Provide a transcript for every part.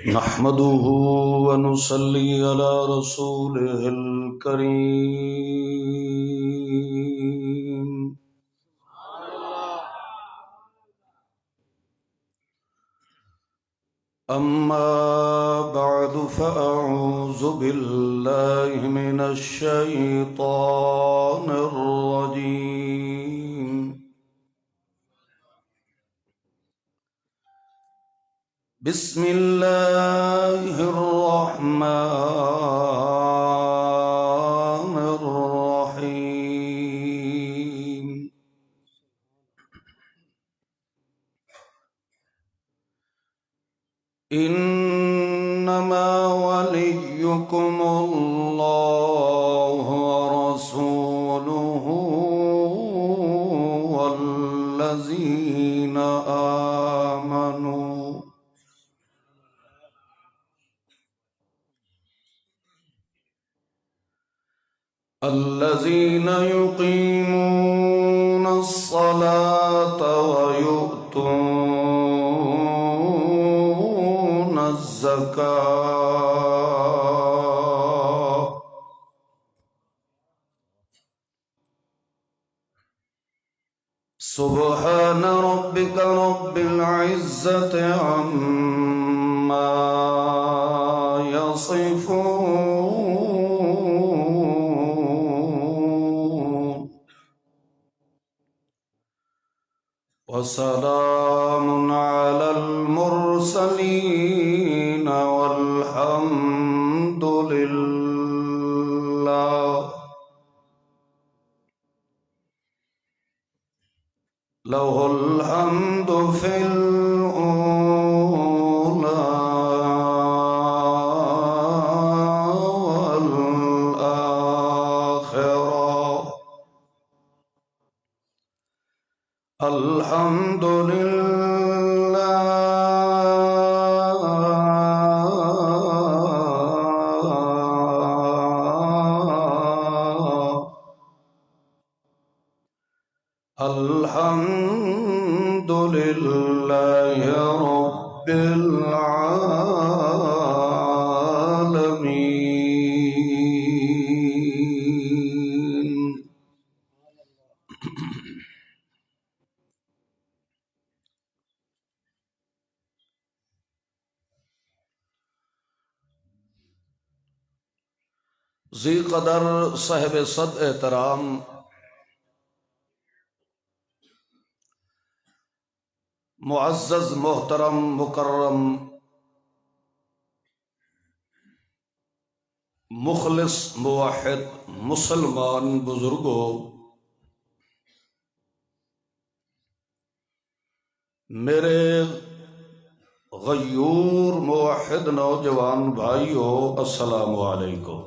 نحمده ونصلي على رسوله الكريم. أما بعد فأعوذ بالله من الشيطان الرجيم. بسم الله الرحمن الرحيم. إنما وليكم الله ورسوله والذين آمنوا الذين يقيمون الصلاة ويؤتون الزكاة سبحان ربك رب العزة عما يصفون وسلام على المرسلين والحمد لله. له الحمد في الأولى والآخرة. الحمد لله الحمد لله رب العالمين. ذی قدر صاحب صد احترام معزز محترم مکرم مخلص موحد مسلمان بزرگوں، میرے غیور موحد نوجوان بھائیوں، السلام علیکم۔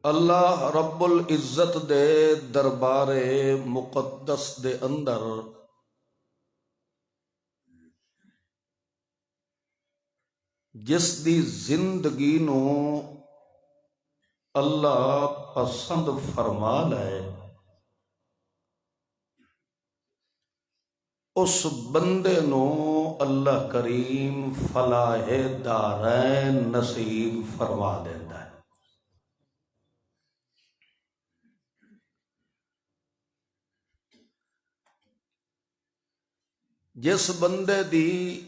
اللہ رب العزت دے دربار مقدس دے اندر جس دی زندگی نو اللہ پسند فرما لے، اس بندے نو اللہ کریم فلاح دارین نصیب فرما دیتا ہے۔ جس بندے دی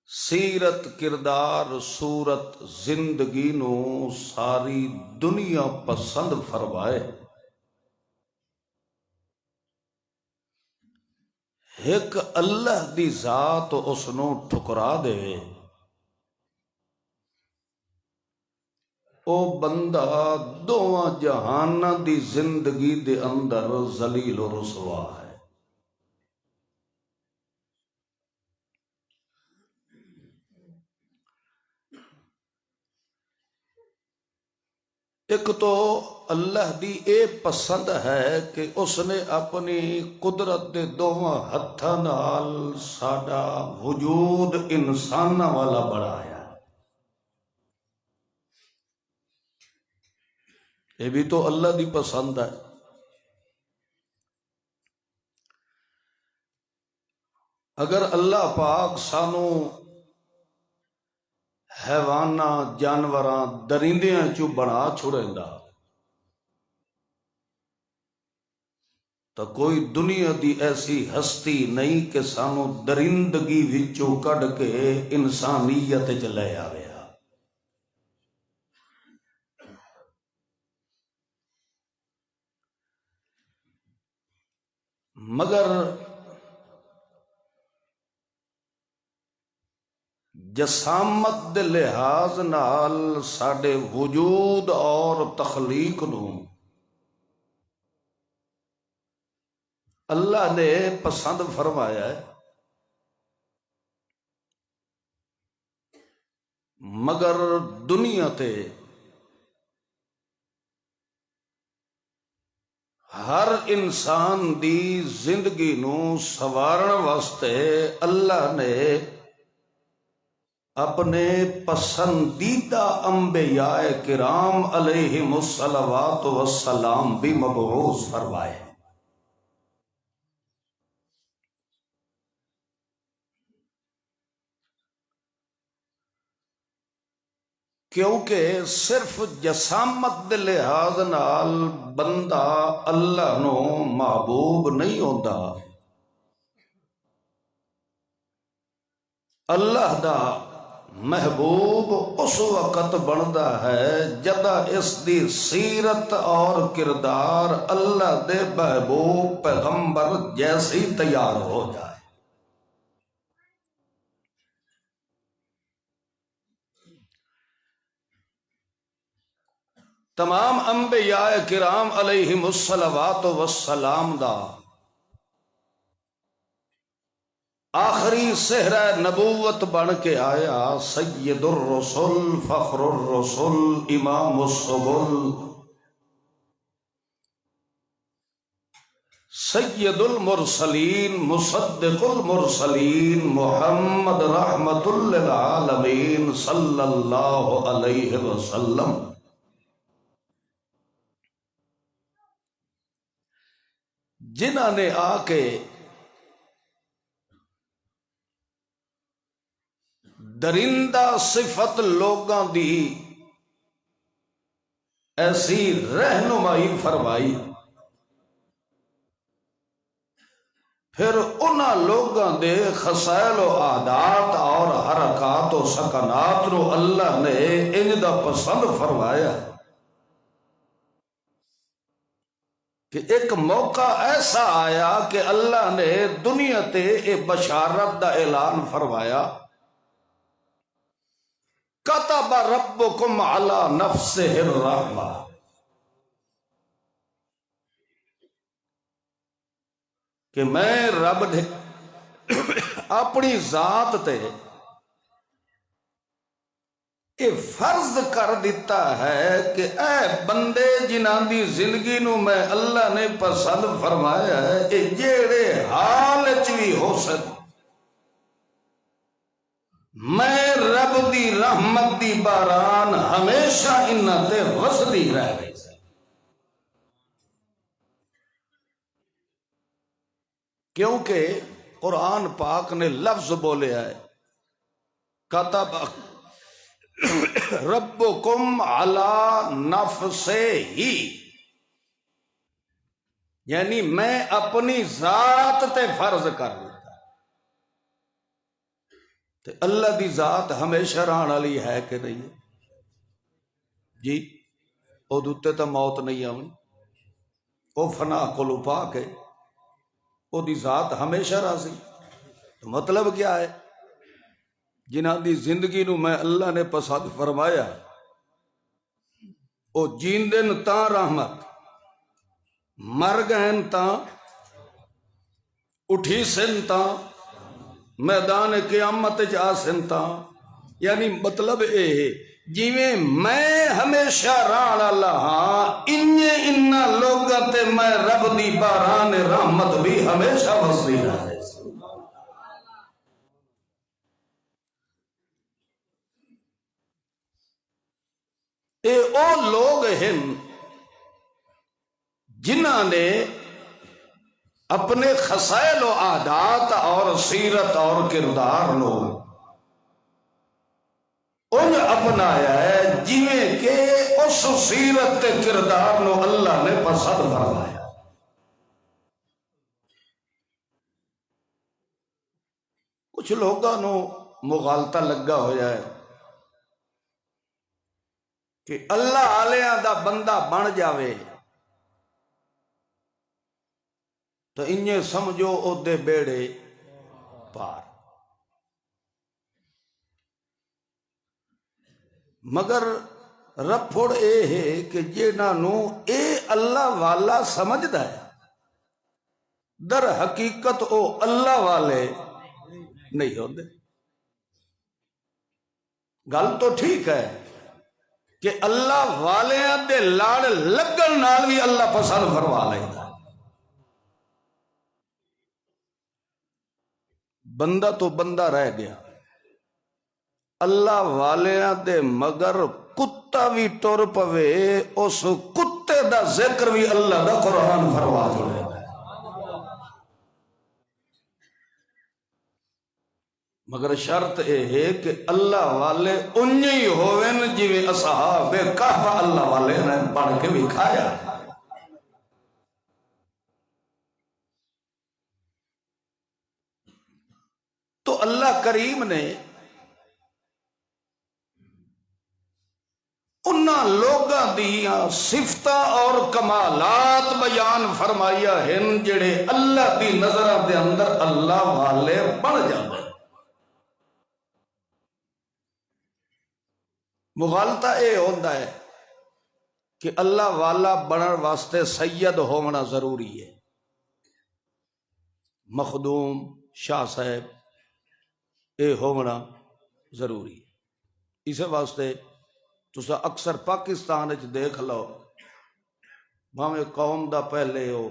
سیرت کردار صورت زندگی نو ساری دنیا پسند فرمائے، ایک اللہ دی ذات اس نو ٹھکرا دے، او بندہ دوواں جہاناں دی زندگی دے اندر ذلیل و رسوا ہے۔ ایک تو اللہ دی اے پسند ہے کہ اس نے اپنی قدرت دے دونوں ہتھاں نال ساڈا وجود انساناں والا بنایا. یہ بھی تو اللہ دی پسند ہے. اگر اللہ پاک سانو حیواناں جانوراں درندیاں چوں بنا چھڑیندا تو کوئی دنیا دی ایسی ہستی نہیں کہ سانو درندگی وچوں کڈ کے انسانیت چ لے آوے. مگر جسامت دے لحاظ نال ساڈے وجود اور تخلیق نو اللہ نے پسند فرمایا ہے. مگر دنیا تے ہر انسان دی زندگی نو سوارن واسطے اللہ نے اپنے پسندیدہ انبیاء کرام علیہم الصلوات والسلام بھی مبعوث فرمائے. کیونکہ صرف جسامت دے لحاظ نال بندہ اللہ نو محبوب نہیں ہوندا. اللہ دا محبوب اس وقت بنتا ہے جدا اس دی سیرت اور کردار اللہ دے محبوب پیغمبر جیسی تیار ہو جائے. تمام انبیاء کرام علیہم الصلوات والسلام دا آخری صحرا نبوت بن کے آیا سید الرسل فخر الرسل امام السبل سید المرسلین مصدق المرسلین محمد رحمت للعالمین صلی اللہ علیہ وسلم، جنہاں نے آ کے درندہ صفت لوگاں دی ایسی رہنمائی فرمائی، پھر انہاں لوگاں دے خصائل و عادات اور حرکات و سکنات نو اللہ نے انج دا پسند فرمایا کہ ایک موقع ایسا آیا کہ اللہ نے دنیا تے ایک بشارت دا اعلان فرمایا، کتب ربکم علی نفسہ الرحمہ، کہ میں رب نے اپنی ذات تے یہ فرض کر دیتا ہے کہ اے بندے جنہاں دی زندگی نو میں اللہ نے پسند فرمایا ہے کہ جیڑے حال چ بھی ہو سکے میں رب دی رحمت دی باران ہمیشہ انہاں تے وسدی رہ گئی. کیونکہ قرآن پاک نے لفظ بولے ہے کتب ربکم علی نفسہ ہی، یعنی میں اپنی ذات تے فرض کر دیتا. تے اللہ دی ذات ہمیشہ رہن والی ہے کہ نہیں جی؟ او دوتے تا موت نہیں آنی، او فنا کولو پاک ہے، او دی ذات ہمیشہ راضی. تو مطلب کیا ہے؟ جنہاں دی زندگی نو میں اللہ نے پسند فرمایا او جیندن تاں رحمت، مر گئن تاں اٹھی سن تاں میدان قیامت جا سن تاں. یعنی مطلب اے ہے جیویں میں ہمیشہ ران والا ہاں انہاں لوگاں تے میں رب دی باران رحمت بھی ہمیشہ وسدی رہے۔ اے او لوگ ہیں جنہاں نے اپنے خصائل و عادات اور سیرت اور کردار نو ان اپنایا ہے جویں کہ اس سیرت تے کردار نو اللہ نے پسند فرمایا۔ کچھ لوگاں نو مغالطہ لگا ہویا ہے کہ اللہ علیہ دا بندہ بن جاوے تو انہیں سمجھو او دے بیڑے پار، مگر رپھڑ اے ہے کہ جنہاں نو اے اللہ والا سمجھدا ہے در حقیقت او اللہ والے نہیں ہوندے۔ گل تو ٹھیک ہے کہ اللہ والیاں دے لاڑ لگن نال بھی اللہ پسند فرما لیندا، بندہ تو بندہ رہ گیا، اللہ والیاں دے مگر کتا بھی ٹر پوے اس کتے دا ذکر بھی اللہ دا قرآن فرما چھوڑے۔ مگر شرط اے ہے کہ اللہ والے انہی ہی ہوئن جویں اصحاب کہف اللہ والے نے پڑھ کے بھی کھایا۔ تو اللہ کریم نے انہاں لوگاں دیاں صفتاں اور کمالات بیان فرمایا ہیں جڑے اللہ دی نظرہ دے اندر اللہ والے بن جاندے۔ مغالطہ اے ہوندا ہے کہ اللہ والا بنن واسطے سید ہونا ضروری ہے، مخدوم شاہ صاحب اے ہونا ضروری ہے۔ اس واسطے تسا اکثر پاکستان وچ دیکھ لو بھاویں قوم دا پہلے ہو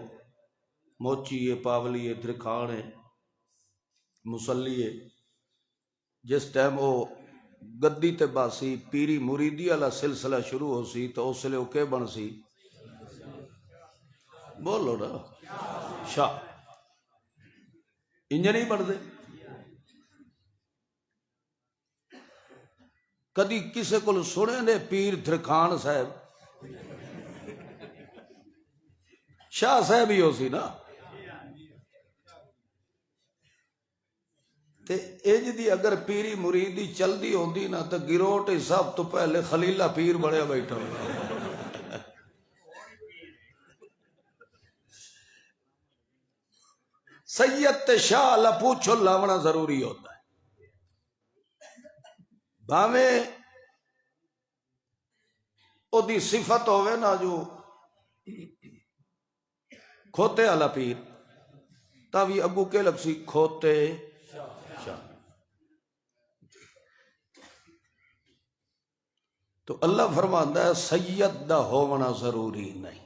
موچی ہے، پاولی ہے، درکھان ہے، مسلی ہے، جس ٹائم وہ گدی تے باسی پیری مریدی والا سلسلہ شروع ہو سی تو اس لیے وہ کے بن سی، بولو نا، شاہ انج نہیں بن دے۔ کدی کسے کو سنے نے پیر درکھان صاحب، شاہ صاحب ہی ہو سی نا، تے اج دی اگر پیری مریدی چل دی ہوندی نا تو گروٹ سب تو پہلے خلیلہ پیر بڑیا بیٹھا ہوتا۔ سید تے شاہ اللہ پوچھو لاونا ضروری ہوتا ہے، بھاویں او دی صفت ہوئے نا جو کھوتے والا پیر تاوی اگو کے لگ سی کھوتے شاہ۔ تو اللہ فرماندا ہے سید دا ہونا ضروری نہیں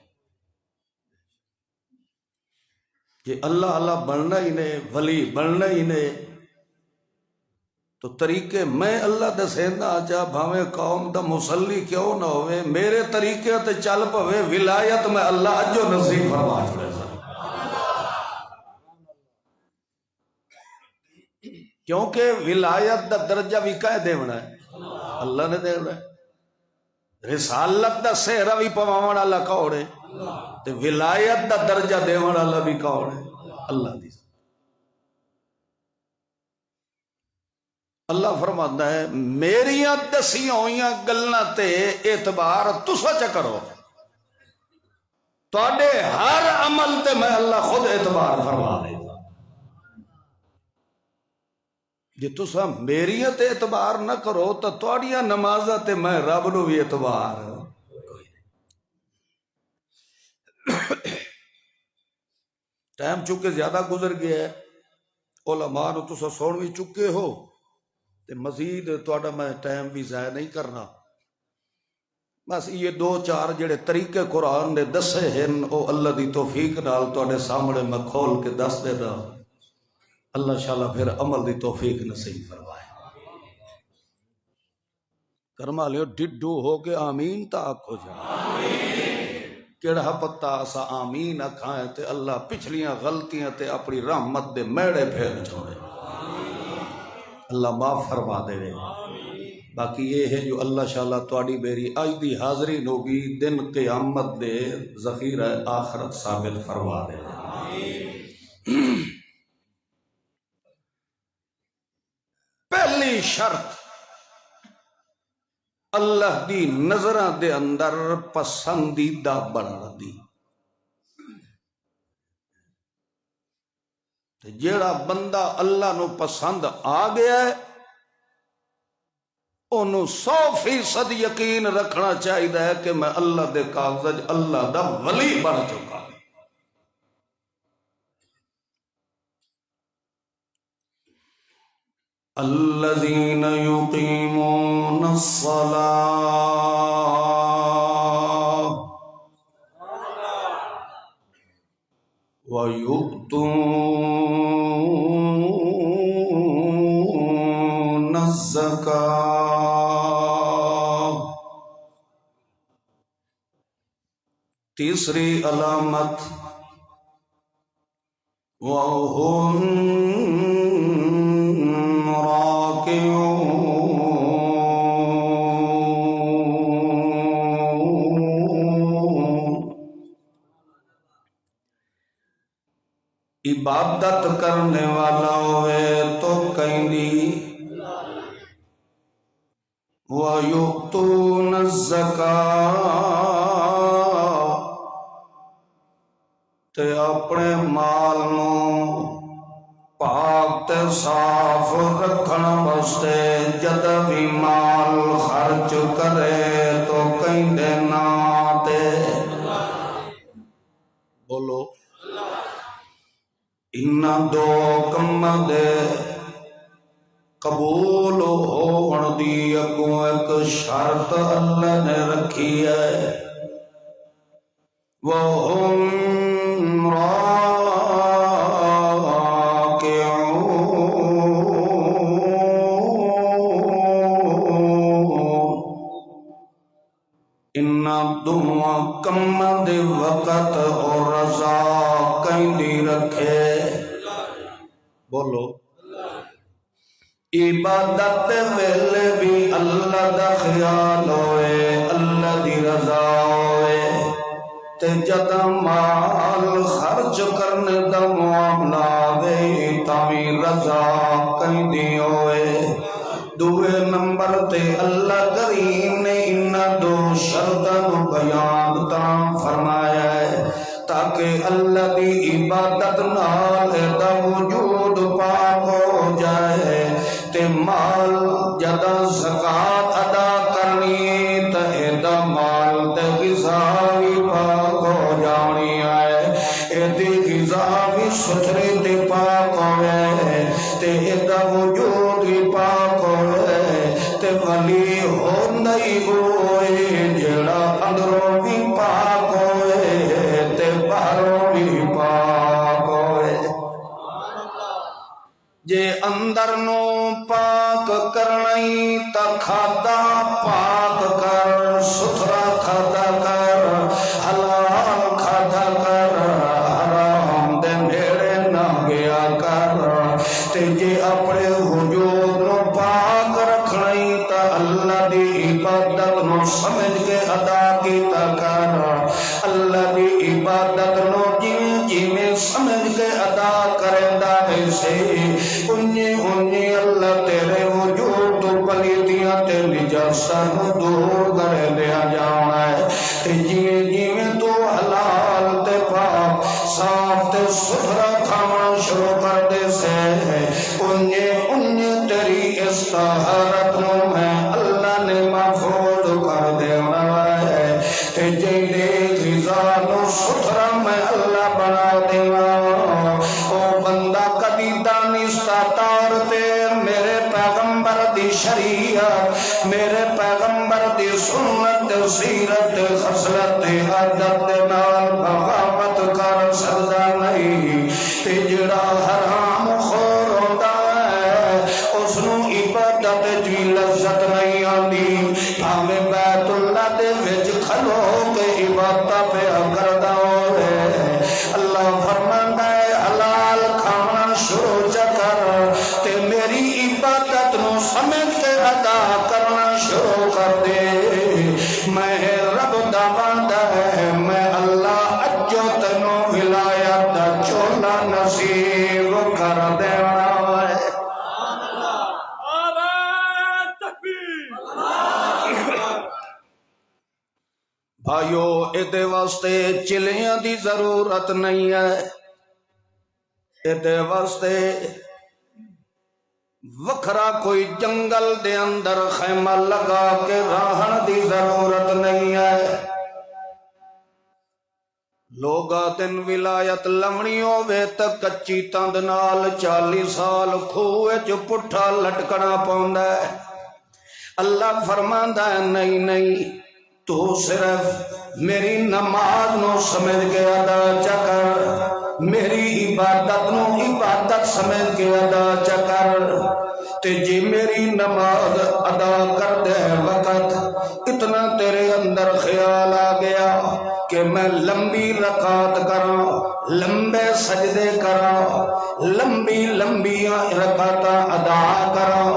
کہ اللہ اللہ بننا ہی نے ولی بننا ہی نے تو طریقے میں اللہ دسینا چاہ بھاویں قوم دا مسلی کیوں نہ ہوئے میرے طریقے تے چل پوے ولایت میں اللہ اجو نصیب فرما چھوڑے سا، کیونکہ ولایت دا درجہ بھی کہہ دیونا ہے اللہ نے دیونا ہے، رسالت دا سہرہ بھی پواون والا کون ہے تے ولایت دا درجہ دیون والا بھی کون ہے اللہ دی۔ اللہ فرماتا ہے میریاں دسیاں ہوئیاں گلاں تے اعتبار تسا چا کرو، تواڈے ہر عمل تے میں اللہ خود اعتبار فرما دے گا۔ جی تسا میریاں تے اعتبار نہ کرو تو تواڈیاں نمازاں تے میں رب نو بھی اعتبار کوئی نہیں۔ ٹائم چونکہ زیادہ گزر گیا ہے، علماء نو تسا سن بھی چکے ہو تے مزید تواڈا میں ٹائم بھی ضائع نہیں کرنا، بس یہ دو چار جڑے طریقے قرآن نے دسے ہیں او اللہ دی توفیق نال تواڈے سامنے میں کھول کے دس دے رہا، اللہ شاءاللہ پھر عمل دی توفیق نصیب فرمائے۔ کرما لیو ڈڈو ہو کے آمین تا آکھو جا، کیڑا پتہ اسا آمین آکھائیں تے اللہ پچھلیاں غلطیاں تے اپنی رحمت دے میڑے پھیر چھوڑے، اللہ معاف فرما دے۔ باقی یہ ہے جو اللہ شاءاللہ تواڈی میری اج دی حاضری ہوگی دن قیامت دے ذخیرہ آخرت ثابت فرما دے۔ پہلی شرط اللہ دی نظراں دے اندر پسندیدہ بنن دی، جیڑا بندہ اللہ نو پسند آ گیا ہے انہوں 100% یقین رکھنا چاہیے کہ میں اللہ دے کاغذ اللہ دا ولی بن چکا۔ الذین یقیمون الصلاة ویؤتون الزکاة۔ تیسری علامت وَهُمْ راکعون، عبادت کرنے والا ہوئے تو کہیں وَيُؤْتُونَ الزَّكَاةَ، تے اپنے مال نو پاک تے صاف رکھن واسطے جد بھی مال خرچ کرے تو کہیں دینا تے بولو انہاں دو کم دے قبول ہون دی اگوں ایک شرط اللہ نے رکھی ہے، وَهُمْ دعا کم دے وقت اور رضا کہیں دی رکھے، بولو عبادت ویلے بھی اللہ دا خیال ہوئے، اللہ دی رضا ہوئے، تے جدا مال خرچ کرنے دا معاملہ آوے تاوی رضا کہیں دی ہوئے۔ دوے نمبر تے اللہ کریم نے انہاں دو شرطاں بیان تاں فرمایا ہے تاکہ اللہ دی عبادت نال دا وجود پاک ہو جائے، تے مال جدا زکات ادا کرنی تے دا مال تے غذا بھی پاک ہو جانی ہے، اے دی غذا بھی ستھری تے پاک ہوئے تے دا وجود بھی پاک ہوئے، تے ولی ہو نہیں ہوئے جڑا اندروں بھی پاک ہوئے تے باہروں بھی پاک ہوئے۔ جے اندر نو پاک کرنی تا کھادا پاک کر، ستھرا کھادا کر، حلال کھادا کر، حرام دے نیڑے نہ گیا کر، تے جے اپنے وجود نو پاک رکھنی تا اللہ دی عبادت نو سمجھ کے ادا کیتا کر، اللہ دی عبادت نو جویں سمجھ کے ادا کریندا ویسے انجی اللہ تیرے وجود تو پلیتیاں تے نجاساں نو دور کر دیا جانا ہے، تے جویں تو حلال تے پاک صاف تے ستھرا کھانا شروع کر دے سے انجی تیری اس طہارت نو میں اللہ نے محفوظ کر دینا ہے، تے جیندے غذا نو ستھرا میں اللہ بنا دینا۔ او بندہ کبھی دانستہ طور تے میرے پیغمبر دی شریعت میرے پیغمبر دی سنت سیرت خصلت عادت نال بغاوت کر سکدا نہیں تے جڑا حرام خور ہوندا ہے اس نو عبادت دی لذت نہیں آندی بھاویں بیت اللہ دے وچ کھلو کے عبادت پہ کردا ہوے اللہ فرماندا ہے حلال کھانا شروع کر تے میری عبادت نو سمجھ کے ادا کرنا شروع کر دے میں رب دا بندہ ہے میں اللہ اجو تینو ولایت دا چولا نصیب کر دینا ہے بھائیو ادے واسطے چلیاں دی ضرورت نہیں ہے ادے واسطے وکھرا کوئی جنگل دے اندر خیمہ لگا کے رہن دی ضرورت نہیں ہے لوگا دن ولایت لمنی ہووے تے کچی تند نال 40 سال کھوے چ پٹھا لٹکنا پوندا ہے اللہ فرماندا ہے نہیں تو صرف میری نماز نو سمجھ کے ادا کر میری عبادت نو عبادت سمجھ کے ادا کر تے جی میری نماز ادا کر دے وقت اتنا تیرے اندر خیال آ گیا کہ میں لمبی رکعت کراں لمبے سجدے کراں لمبی رکعتاں ادا کراں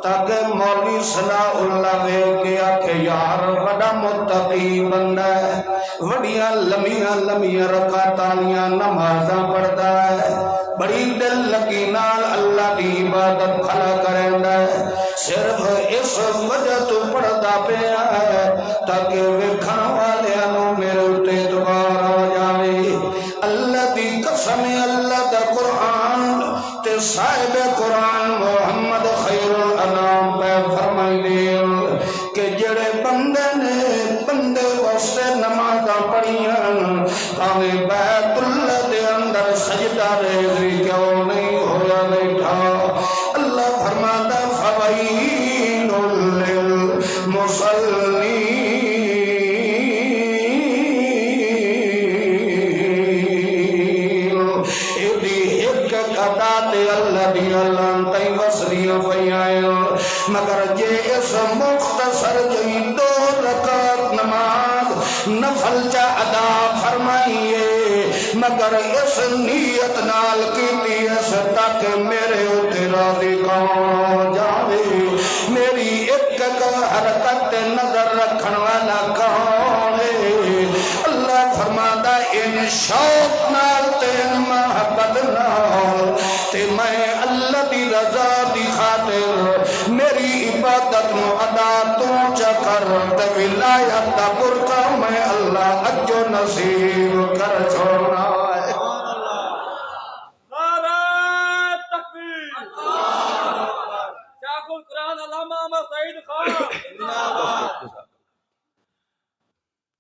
تاکہ مولوی ثناء اللہ ویکھ کے آکھے یار بڑا متقی بندہ ہے وڈیاں لمیاں رکعتاں نمازاں پڑھدا ہے بڑی دل لگی نال اللہ دی عبادت بھلا کریندا ہے صرف اس وجہ تو پڑھدا پیا ہے تاکہ ویکھن والیاں نو میرے اُتے اعتبار آ جاوے اللہ دی قسم اللہ دا قرآن تے صاحب قرآن محمد خیر الانام پہ فرمائے کہ جڑے بندے واسطے نمازاں پڑھیاں بھاویں بیت اللہ دے اندر سجدہ ریزی کیوں نہیں ہویا بیٹھا اللہ فرماتا فویل للمصلین ایدی ایک ادا تے اللہ دی لانتیں وسریاں پیاں مگر جے اس مختصر جئی 2 رکعت نماز نفل چا ادا فرمائیے مگر اس نیت نال کیتی اس تاکہ میرے اتے راضی کون جاوے میری ایک حرکت نظر رکھن والا کون ہے اللہ فرماتا ان شوق نال تے ان محبت نال تے میں اللہ دی رضا دی خاطر میری عبادت نو ادا تو چکر تے ولایت دا برکہ میں اللہ اجو نصیب کر چھوڑنا ہے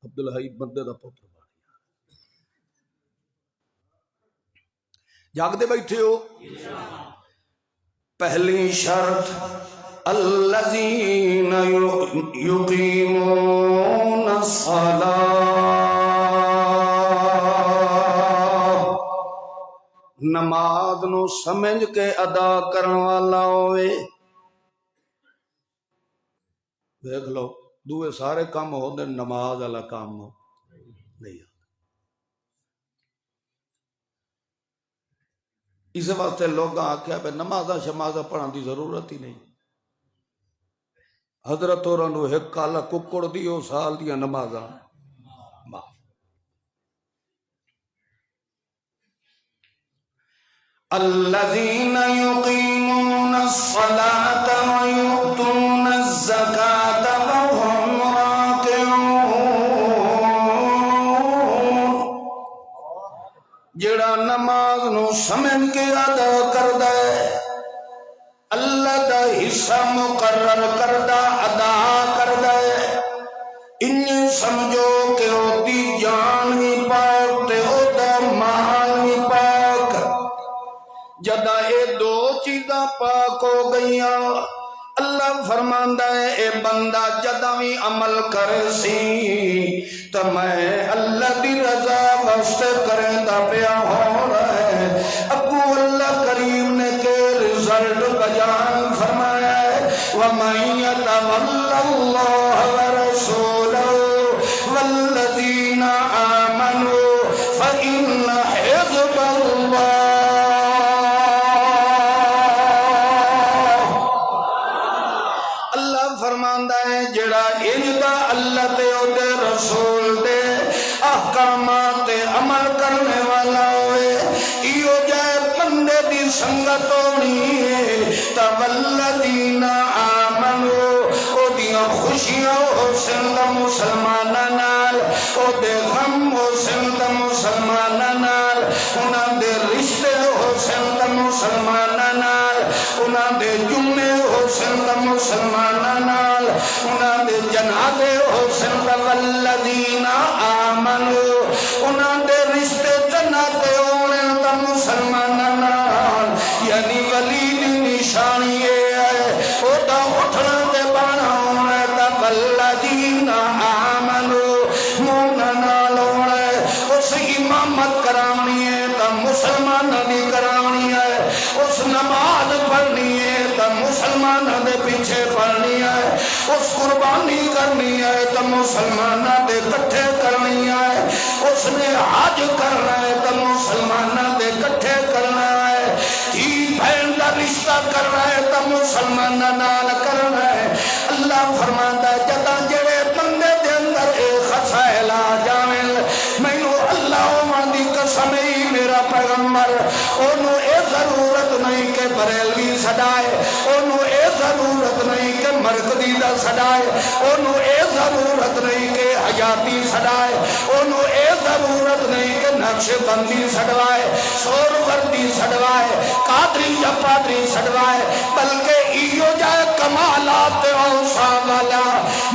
عبدالحی بندے دا پتر جاگدے بیٹھے ہو پہلی شرط الذین یقیمون الصلاۃ نماز نو سمجھ کے ادا کرن والا ہوئے دیکھ لو دوے سارے کام ہو دے نماز والا کام ہو نہیں اس واسطے لوگ آکھیا بے نمازہ شمازہ پڑھان دی ضرورت ہی نہیں حضرت اور انہوں ایک کالا ککڑ دیو سال دیا نمازہ معاف الذین یقیمون الصلاة ویؤتون الزکاة وهم راکعون جڑا نماز نو سمجھ کے ادا کردا ہے اللہ دا حصہ مقرر کردہ ادا کردا ہے انہیں سمجھو کہ او دی جان بھی پاک تے او دا مال بھی پاک جدہ اے 2 چیزاں پاک ہو گئیاں اللہ اللہ فرماندا ہے اے بندہ جداں وی عمل کرے سی تو میں اللہ دی رضا واسطے کریندا پیا ہونا ہے۔ ابو اللہ کریم نے کہ رزلٹ بیان فرمایا ہے وَمَن يَتَوَلَّ اللَّهَ وَرَسُولَهُ وَالَّذِينَ آمَنُوا فَإِنَّ حِزْبَ اللَّهِ فرماندا ہے جڑا انجدا اللہ تے او دے رسول دے احکامات تے عمل کرنے والا ہوئے ایو جائے بندے دی سنگت ہونی ہے والذین آمنوا او دیاں خوشیاں ہو سن دا مسلماناں نال او دے غم ہو سن دا مسلماناں نال انہاں دے رشتے ہو سن دا مسلماناں نال انہاں دے جمعے ہو سن دا مسلماناں نال انہاں دے جنازے ہو سن دا والذین آمنوا انہاں دے رشتے جنازے ہونے دا مسلماناں نال یعنی ولی دی نشانی ہے او دا اٹھنا تے بانا ہونا دا والذین آمنوا مومن نال ہونا اس امامت کرانی ہے دا مسلماناں دی کرانی ہے اس نماز پڑھنی ہے دا مسلماناں دے پیچھے پڑھنی ہے اس قربانی کرنی ہے تو مسلمانہ دے کٹھے کرنی ہے اس نے حج کرنا ہے تو مسلمانہ دے کٹھے کرنا ہے دھی بہن دا رشتہ کرنا ہے تو مسلمانہ نال کرنا ہے۔ اللہ فرماتا ہے جدا جڑے بندے دے اندر اے خسائل آ جاویں مینو اللہ عمان دی قسم ہی میرا پیغمبر انہوں اے ضرورت نہیں کہ بریلوی سڈائے انہوں اے ضرورت نہیں کہ مرکزی دا سڈائے انہوں اے ضرورت نہیں کہ حیاتی سڈائے انہوں اے ضرورت نہیں کہ نقش بندی سڈوائے سور وردی سڈوائے قادری یا پادری سڈوائے بلکہ ایو جائے کمالات اوصا والا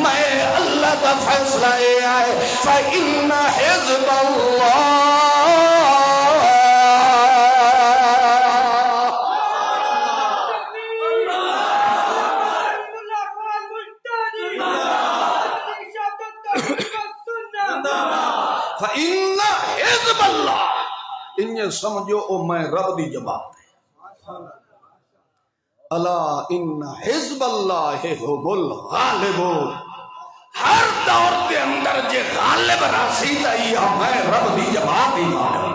میں اللہ دا فیصلہ اے آئے فَإِنَّ حِزْبَ اللَّهِ فَإِنَّ حِزْبَ اللَّهِ انہیں سمجھو او میں رب دی جماعت ہے الا ان حزب اللہ هم الغالبون ہر دور کے اندر جے غالب راسی تایا میں رب دی جماعت ہی مانوں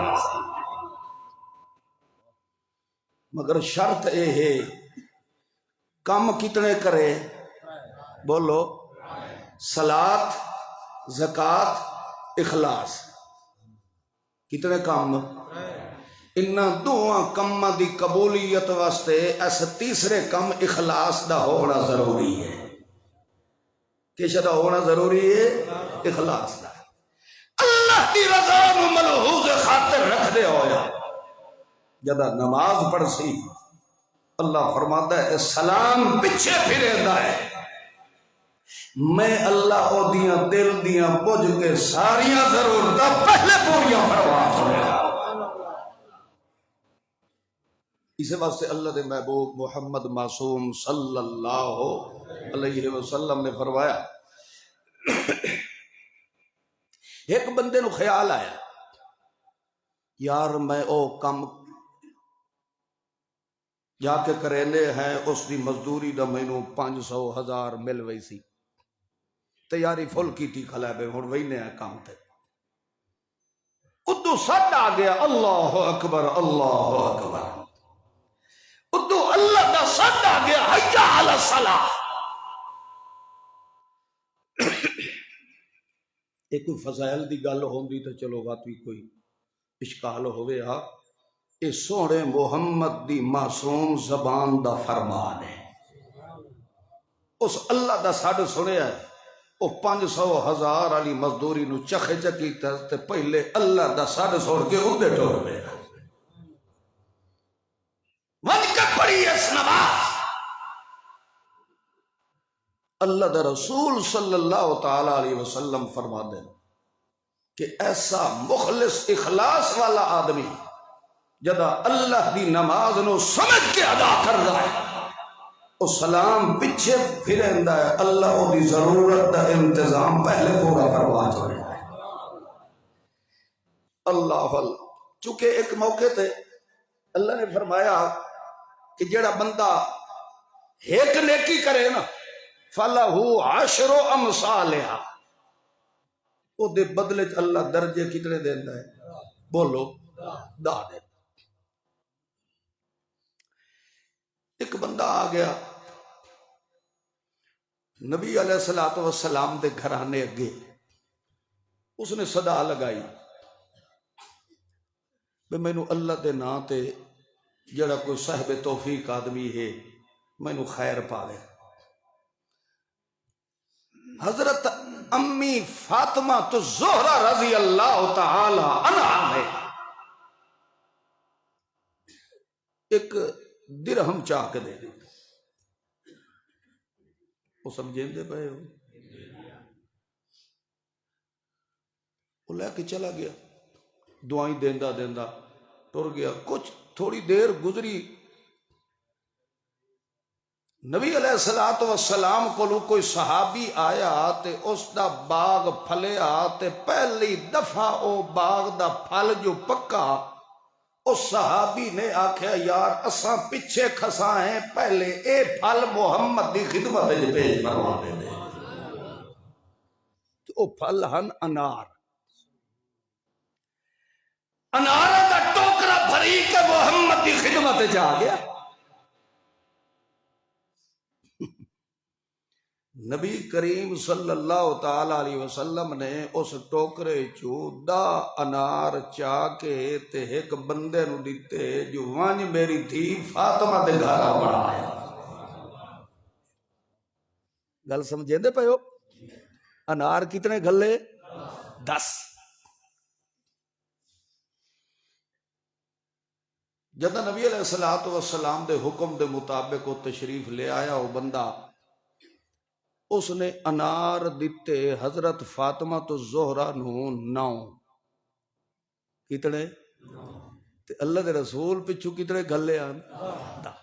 مگر شرط اے ہے کم کتنے کرے بولو صلاۃ زکوٰۃ اخلاص کتنے کام انہاں دعا کم دی قبولیت واسطے اس تیسرے کم اخلاص دا ہونا ضروری ہے کس دا ہونا ضروری ہے اخلاص دا اللہ دی رضا نو ملحوظ خاطر رکھ دے ہویا جدا نماز پڑھ سی اللہ فرماتا ہے سلام پیچھے پھرے دا ہے میں اللہ او دیاں دل دیاں بجھ کے ساریاں ضرورتاں پہلے پوریاں فرما چھوڑا اسی واسطے اللہ دے محبوب محمد معصوم صلی اللہ علیہ وسلم نے فرمایا ایک بندے نو خیال آیا یار میں او کم جا کے کرینے ہیں اس دی مزدوری دا مینوں 500,000 مل وئی سی تیاری فل کی تھی کھلا بے ہن وینے ہیں کام تے ادو سٹ آ گیا اللہ اکبر اللہ اکبر ادو اللہ دا سٹ آ گیا حیا علی الصلاۃ ایک کوئی فضائل دی گل ہوندی تو چلو واقعی کوئی اشکال ہوئے ہاں اے سونے محمد دی معصوم زبان دا فرمان ہے اس اللہ دا ساڑھ سنے ہے وہ 500,000 والی مزدوری نو چکھے چکی تے پہلے اللہ دا ساڑھ سوڑ کے اندے ٹور میں ون کے پڑی اس نماز اللہ دا رسول صلی اللہ تعالی علیہ وسلم فرما دے کہ ایسا مخلص اخلاص والا آدمی جدا اللہ دی نماز نو سمجھ کے ادا کر رہا ہے وہ سلام پیچھے پھریندا ہے، اللہ وہ دی ضرورت دا انتظام پہلے پورا کروا چھوڑے۔ اللہ اللہ، چونکہ ایک موقع تے اللہ نے فرمایا کہ جڑا بندہ ایک نیکی کرے نا فَلَهُ عَشْرُ أَمْثَالِهَا، وہ دے بدلے چ اللہ درجے کتنے دیندا ہے؟ بولو، 10 دے۔ ایک بندہ آ گیا نبی علیہ الصلوۃ والسلام دے گھرانے اگے، اس نے صدا لگائی کہ مینوں اللہ دے نام تے جڑا کوئی صاحب توفیق آدمی ہے مینوں خیر پاوے۔ حضرت امی فاطمہ تو زہرا رضی اللہ تعالی عنہا ہے ایک درہم چاہ کے دے دی، وہ سمجھیں دے پئے ہو، وہ لے کے چلا گیا، دعائیں دیندا دیندا ٹر گیا۔ کچھ تھوڑی دیر گزری، نبی علیہ الصلوۃ والسلام کو کوئی صحابی آیا تے اس دا باغ پھلیا تے پہلی دفعہ او باغ دا پھل جو پکا، اس صحابی نے آکھیا یار اساں پیچھے کھسا ہیں، پہلے اے پھل محمد دی خدمت وچ پیش فرما دے دے۔ او پھل ہن انار، انار دا ٹوکرا بھری کے محمد دی خدمت وچ آ گیا۔ نبی کریم صلی اللہ تعالی علیہ وسلم نے اس ٹوکرے چو 10 انار چاہ کے تے ایک بندے نو دیتے جو وانج میری تھی فاطمہ دے گھر بڑھایا۔ گل سمجھے دے پہو؟ انار کتنے گھلے؟ 10۔ جدہ نبی علیہ الصلوۃ والسلام دے حکم دے مطابق وہ تشریف لے آیا، وہ بندہ اس نے انار دیتے حضرت فاطمہ تو زہرا نو 9، کتنے؟ تے اللہ دے رسول پچھو کتنے گھلے آن؟ 10۔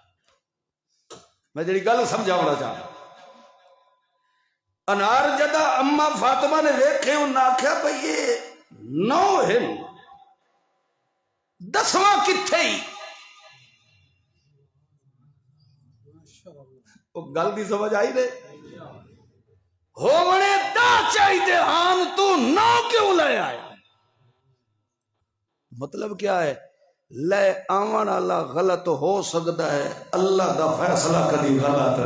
میں جڑی گل سمجھاونا چاہتا، انار جدہ اما فاطمہ نے دیکھے انہوں نے آکھیا بھئی یہ 9 ہیں، 10واں کتھے ہی؟ وہ گل دی سمجھ آئی دے؟ ہونے 10 چاہیے ہاں تو 9 کیوں لے آیا؟ مطلب کیا ہے؟ لے آون والا غلط ہو سکتا ہے، اللہ دا فیصلہ کبھی غلط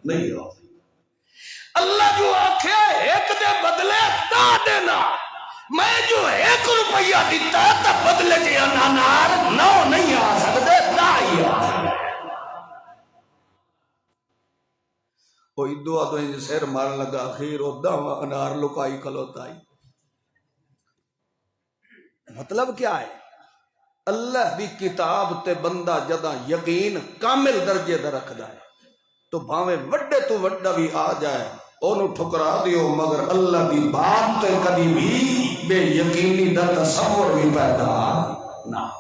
نہیں ہو۔ اللہ جو آکھے ایک دے بدلے 10 دینا، میں جو 1 روپیہ دیتا تا بدلے جی انار 9 نہیں آ سکتے، 10 ہی آ سکتے۔ کوئی دعا تو انج سر مارن لگا، خیر وہ 10 انار لکائی کھلوتا ہی۔ مطلب کیا ہے؟ اللہ دی کتاب تے بندہ جدہ یقین کامل درجے دا رکھدا ہے تو بھاویں وڈے تو وڈا بھی آ جائے انہوں ٹھکرا دیو، مگر اللہ دی بات تے کبھی بھی بے یقینی دا تصور بھی پیدا نہ ہو۔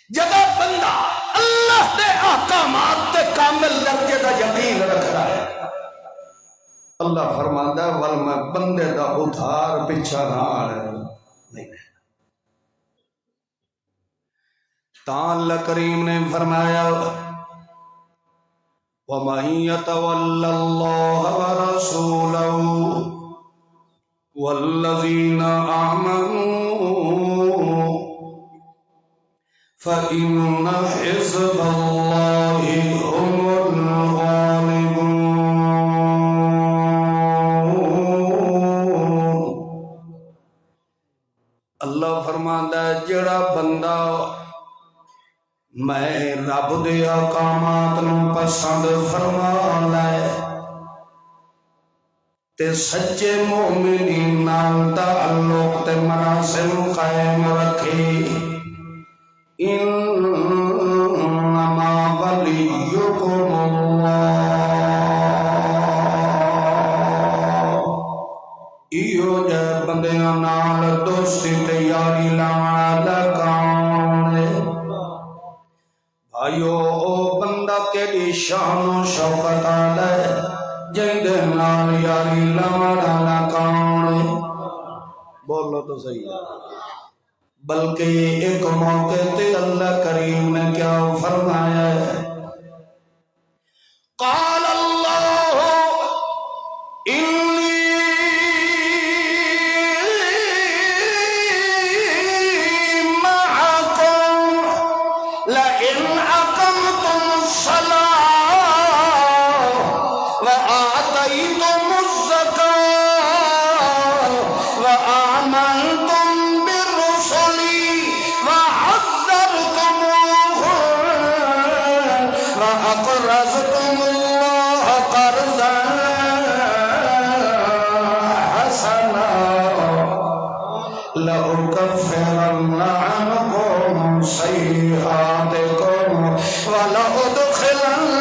جدہ بندہ اللہ دے احکامات تے کامل درجے دا یقین رکھدا ہے، اللہ فرماندا ہے ول میں بندے دا ادھار پیچھا نال نہیں۔ تاں اللہ کریم نے فرمایا وَمَن يَتَوَلَّ اللَّهَ وَرَسُولَهُ وَالَّذِينَ آمَنُوا فَإِنَّ حِزْبَ اللَّهِ هُمُ الْغَالِبُونَ۔ اللہ فرماندا ہے جڑا بندہ میں رب دے احکامات نو پسند فرما لے تے سچے مومنین نال تعلق تے مراسم قائم رکھے، انما ولیکم اللہ، ایو جے بندیاں نال دوستی تے یاری لانا لگاؤں۔ بھائیو شوکت آلے جیندے نال یاری لوڑانا کون بولو تو صحیح ہے بلکہ ایک موقع تے اللہ کریم نے کیا فرمایا ہے قال اللہ انی معکم لئن اقمتم الصلاة وآتیتم الزکاة وآمنتم برسلی وعزرتموهم وأقرضتم الله قرضا حسنا لأكفرن عنكم سيئاتكم ولأدخلنكم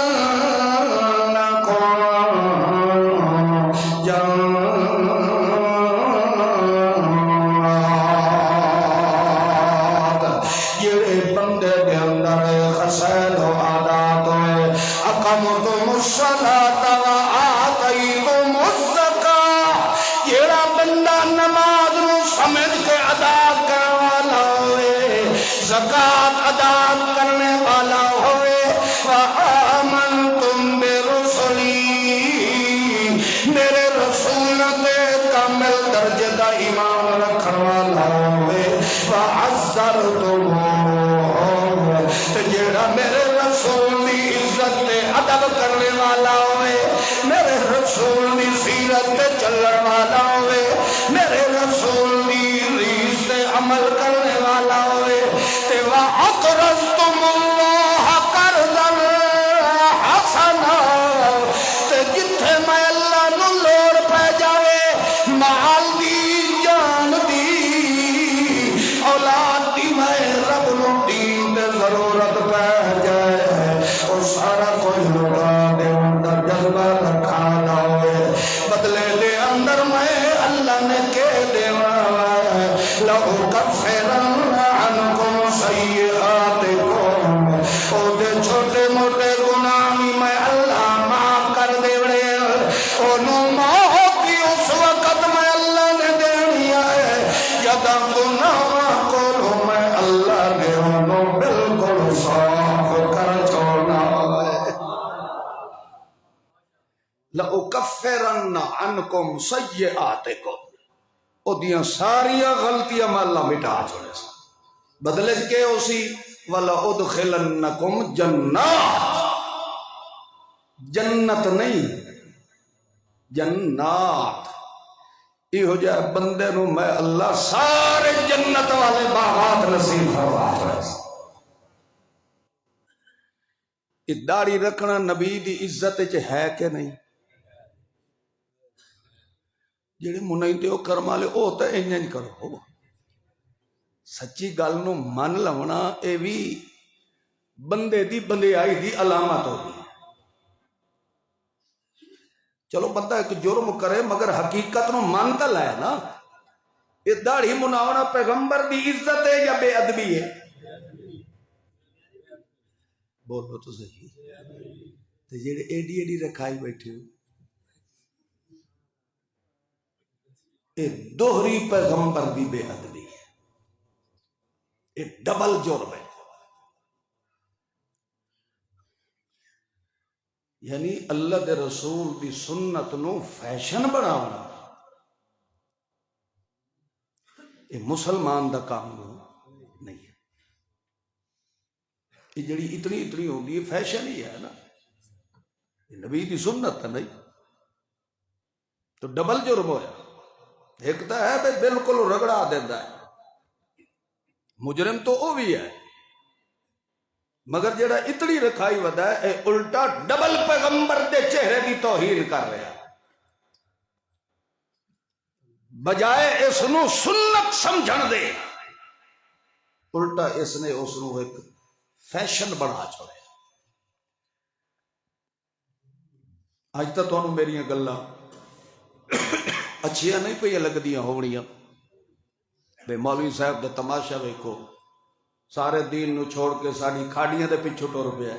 جنات یہ بندے دے اندر خصال و عادات اقامتم الصلاة وآتیتم الزکاة یہ بندہ نماز نو سمجھ کے ادا کرنے والا ہوئے زکاة ادا کرنے والا ہوئے وآمنتم برسلی میرے رسول دے کامل درجے دا ایمان رکھنے والا ہوئے وعزرتموہ تے جیڑا میرے رسول دی عزت تے ادب کرنے والا ہوئے میرے رسول دی سیرت تے چلن والا ہوئے میرے رسول دی ریس تے عمل کرنے والا ہوئے تے وَأَقْرَضْتُمُ اللَّهَ قَرْضًا حَسَنًا تے جتھے میں اللہ نو لوڑ پہ جاوے مال دی جان دی اولاد دی میں رب نو دین تے ضرورت پہ جائے اور سارا کچھ لوٹا دے اندر جذبہ رکھا نہ ہوئے بدلے دے اندر میں اللہ نے کہہ دے لَأُكَفِّرَنَّ عَنْكُمْ سَيِّئَاتِكُمْ او دے چھوٹے موٹے گناہ میں اللہ معاف کر دے بڑے انہوں موت کی اس وقت میں اللہ نے دینی ہے جدا گناہ کو میں اللہ نے انہوں بالکل صاف کر چھوڑنا ہے لَأُكَفِّرَنَّ عَنْكُمْ سَيِّئَاتِكُمْ او دیاں ساریاں غلطیاں میں اللہ مٹا چھوڑے سا بدلے کے اسی وَلَأُدْخِلَنَّكُمْ جَنَّاتٍ جنت نہیں جنات یہ ہو جائے بندے نو میں اللہ سارے جنت والے باغات نصیب فرما رہا ہے یہ داڑھی رکھنا نبی دی عزت ہے کہ نہیں جڑے منائی تے او کرم والے او تے انج کرو سچی گل نو من لونا اے بھی بندے دی بندیائی دی علامت ہوگی چلو بندہ ایک جرم کرے مگر حقیقت نو من تا لائے نا یہ داڑھی مناونا پیغمبر دی عزت ہے یا بے ادبی ہے بولو تو صحیح تے جڑے ایڈی ایڈی رکھائی بیٹھے ہو یہ دوہری پیغمبر دی بے ادبی ہے یہ ڈبل جرم ہے یعنی اللہ دے رسول دی سنت نو فیشن بناونا یہ مسلمان دا کام نہیں ہے یہ جڑی اتنی اتنی ہوندی ہے فیشن ہی ہے نا یہ نبی دی سنت ہے نہیں تو ڈبل جرم ہویا ایک تو ہے تو بالکل رگڑا دینا ہے مجرم تو وہ بھی ہے مگر جڑا اتنی رکھائی ودا ہے اے الٹا ڈبل پیغمبر دے چہرے دی توہین کر رہا بجائے اس نو سنت سمجھن دے الٹا اس نے اس نو ایک فیشن بنا چھوڑے آج تک تو میری گلاں اچھیاں نہیں پہ لگدیاں ہونیاں بے مولوی صاحب دے تماشا ویکھو سارے دین نو چھوڑ کے ساری کھاڑیاں دے پیچھے ٹر پیا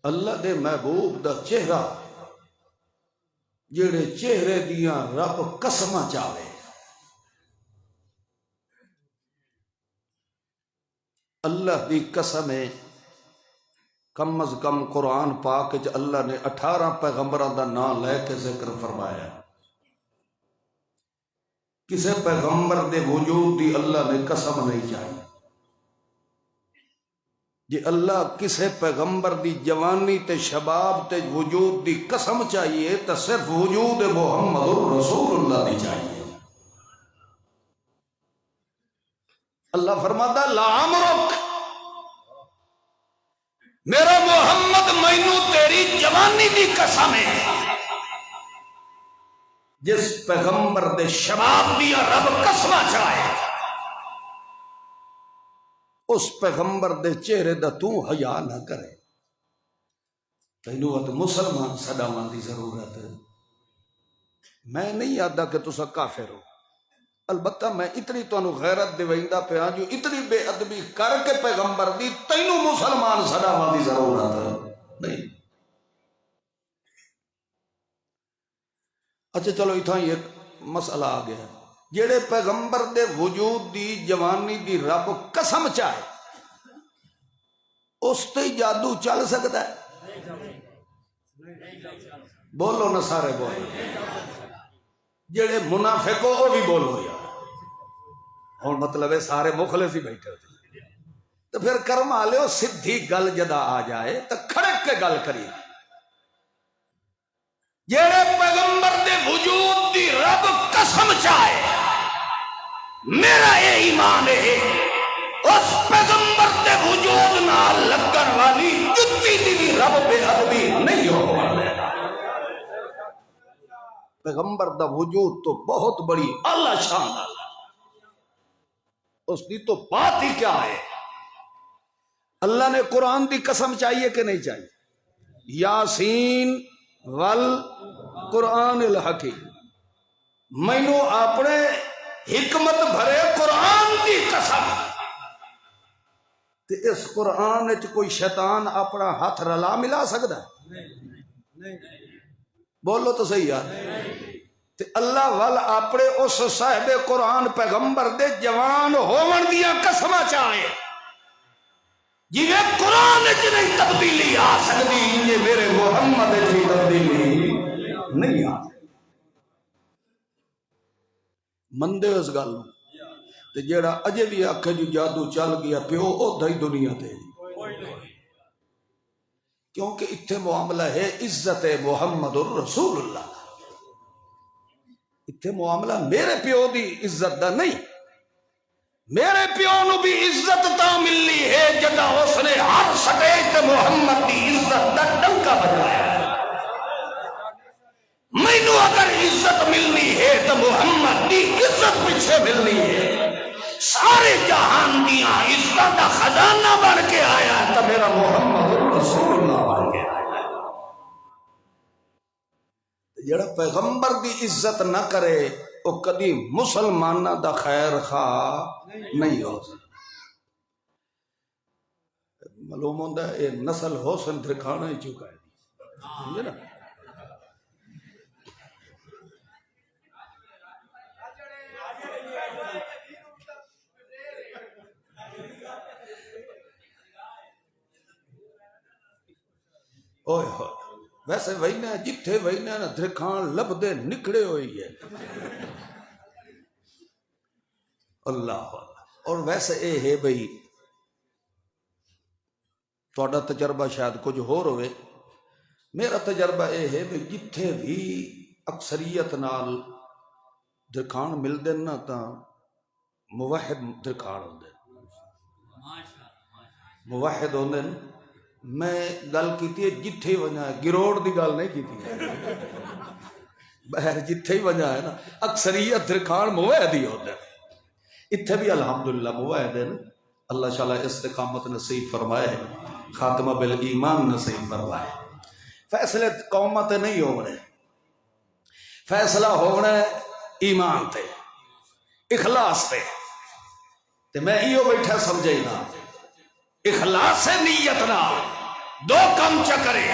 اللہ دے محبوب دا چہرہ جڑے چہرے دیاں رب قسماں چاہے، اللہ دی قسم ہے، کم از کم قرآن پاک وچ اللہ نے 18 پیغمبراں دا نام لے کے ذکر فرمایا۔ کسے پیغمبر دے وجود دی اللہ نے قسم نہیں چاہی۔ جی اللہ کسے پیغمبر دی جوانی تے شباب تے وجود دی قسم چاہیے تو صرف وجود محمد رسول اللہ دی چاہیے۔ اللہ فرماتا لعمرک، میرا محمد مینوں تیری جوانی دی قسم ہے، جس پیغمبر دے شباب دیا رب قسم چاہے اس پیغمبر دے چہرے دا تو حیا نہ کرے۔ تینوں تو مسلمان صداواں دی ضرورت ہے۔ میں نہیں آدھا کہ تسا کافر ہو، البتہ میں اتنی تانوں غیرت دیویندا پیا جو اتنی بے ادبی کر کے پیغمبر دی تینوں مسلمان صداواں دی ضرورت ہے نہیں۔ اچھا چلو اتھاں ایک مسئلہ آ گیا، جڑے پیغمبر دے وجود دی جوانی دی رب قسم چاہے اس تے جادو چل سکتا ہے؟ بولو نہ سارے بولو، جڑے منافق ہو وہ بھی بولو یار، اور مطلب ہے سارے مخلص ہی بیٹھے ہوتے تو پھر کرم آلیو سدھی گل جدا آ جائے تو کھڑک کے گل کری۔ جڑے پیغمبر دے وجود دی رب قسم چاہے میرا یہ ایمان ہے اس پیغمبر دے وجود نال لگن والی جتی دی بھی رب بے ادبی نہیں ہو۔ پیغمبر دا وجود تو بہت بڑی اعلی شان ہے، اس دی تو بات ہی کیا ہے۔ اللہ نے قرآن دی قسم چاہیے کہ نہیں چاہیے؟ یاسین والقرآن الحکیم، مینوں اپنے حکمت بھرے قرآن دی قسم، تے اس قرآن وچ کوئی شیطان اپنا ہاتھ رلا ملا سکتا ہے؟ بولو تو صحیح یار۔ تے اللہ وال اپنے اس صاحب قرآن پیغمبر دے جوان ہون دیاں قسماں چاہے جی میں قرآن وچ نہیں تبدیلی آ سکتی، یہ میرے محمد وچ بھی تبدیلی نہیں آ سکتی۔ مندے اس گل تے جیڑا اجے بھی آکھے جو جادو چل گیا پیو اودا ہی دنیا تے، کیونکہ اتھے معاملہ ہے عزت محمد الرسول اللہ، اتھے معاملہ میرے پیو دی عزت دا نہیں۔ میرے پیو نو بھی عزت تا ملنی ہے جدا اس نے ہر سٹیج تے محمد دی عزت دا ڈنکا بجایا۔ مینوں اگر عزت ملنی ہے تو محمد دی عزت پیچھے ملنی ہے۔ سارے جہان دیاں عزت دا خزانہ بن کے آیا تو میرا محمد رسول اللہ بن کے آیا۔ جڑا پیغمبر دی عزت نہ کرے وہ کدی مسلمانہ دا خیر خواہ نہیں ہو سکتا۔ معلوم ہوتا ہے یہ نسل حسن دکھانا ہی چکا ہے، سمجھے نا؟ اوہ ویسے وہینا جتھے وہینا نا درکھان لبدے نکڑے ہوئی ہے اللہ۔ اور ویسے اے ہے بھئی تھوڑا تجربہ شاید کچھ ہو ہوئے، میرا تجربہ اے ہے بھئی جتھے بھی اکثریت نال درکھان مل دینا تا موحد درکھان ہوندے، موحد ہوندے۔ میں گل کیتی ہے جتھے وجہ ہے، گروڑ دی گل نہیں کیتی ہے، بہر جتھے ہی وجہ ہے نا اکثریت درکھان موحد ہی ہوندے۔ اتھے بھی الحمدللہ موحد ہے نا، اللہ شاءاللہ استقامت نصیب فرمائے، خاتمہ بالایمان نصیب فرمائے۔ فیصلے قومت نہیں ہونے، فیصلہ ہونا ایمان تے اخلاص تے میں ایو بیٹھا سمجھے نا، اخلاص نیت نال دو کم چکرے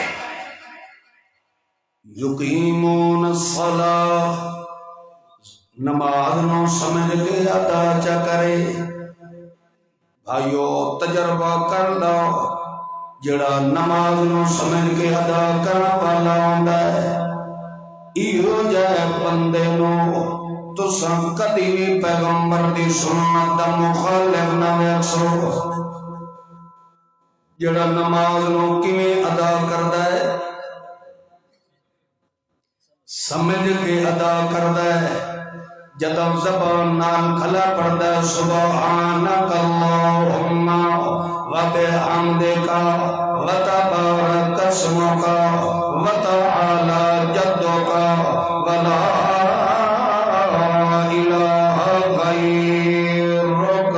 یقیمون الصلاۃ نماز نو سمجھ کے ادا چکرے بھائیو تجربہ کر لو جڑا نماز نو سمجھ کے ادا کرنا والا ہوندا ہے ایہو جائے بندے نو تساں کدی بھی پیغمبر دی سنت دا مخالف نہ ویکھو جڑا نماز نو کیویں ادا کردا ہے سمجھ کے ادا کردا ہے جدوں زبان نال کھلا پڑھدا ہے سبحانک اللہم و بحمدک و تبارک اسمک و تعالی جدک و لا الہ غیرک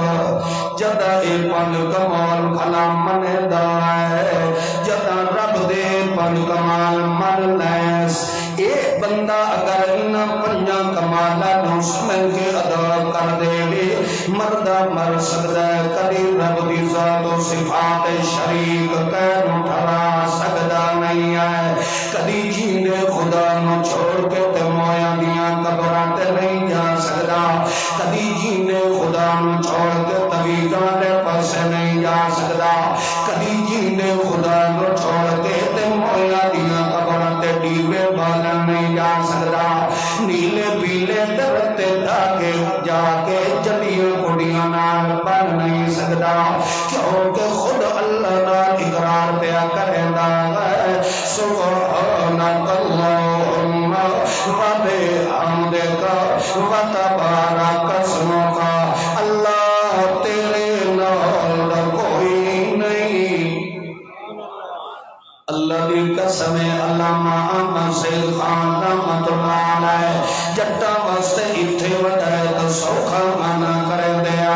جدا اے پنج کمال کھلا مندا ہے جدا رب دے پنج کمال من لیس اے بندہ اگر ان پنجاں کمالاں نو سمجھ کے ادا کر دے مردہ مر سکتا ہے کبھی رب دی ذات و صفات شریک کہنو ٹھرا سکتا نہیں ہے کبھی جیندے خدا نو چھوڑ کے تے مویاں دیاں قبراں تے نہیں جا سکتا کبھی جیندے خدا نو چھوڑ کے طویلاں دے پاسے نہیں جا سکتا کبھی جیندے خدا نو چھوڑ کے تے مویاں دیاں قبراں تے ڈیوے بالن نہیں جا سکتا نیلے پیلے درتے دھاگے جا کے جلیاں کڑیاں نال بن نہیں سکتا کیونکہ خود اللہ نال اقرار پیا کریندا ہے سبحانک اللہم و بحمدک و تبارک اسمک اللہ تیرے نال کوئی نہیں اللہ دی قسم علامہ احمد سید خان رحمت اللہ علیہ جٹا واسطے اتھے وڈائے تو سوکھا مانا کرے دیا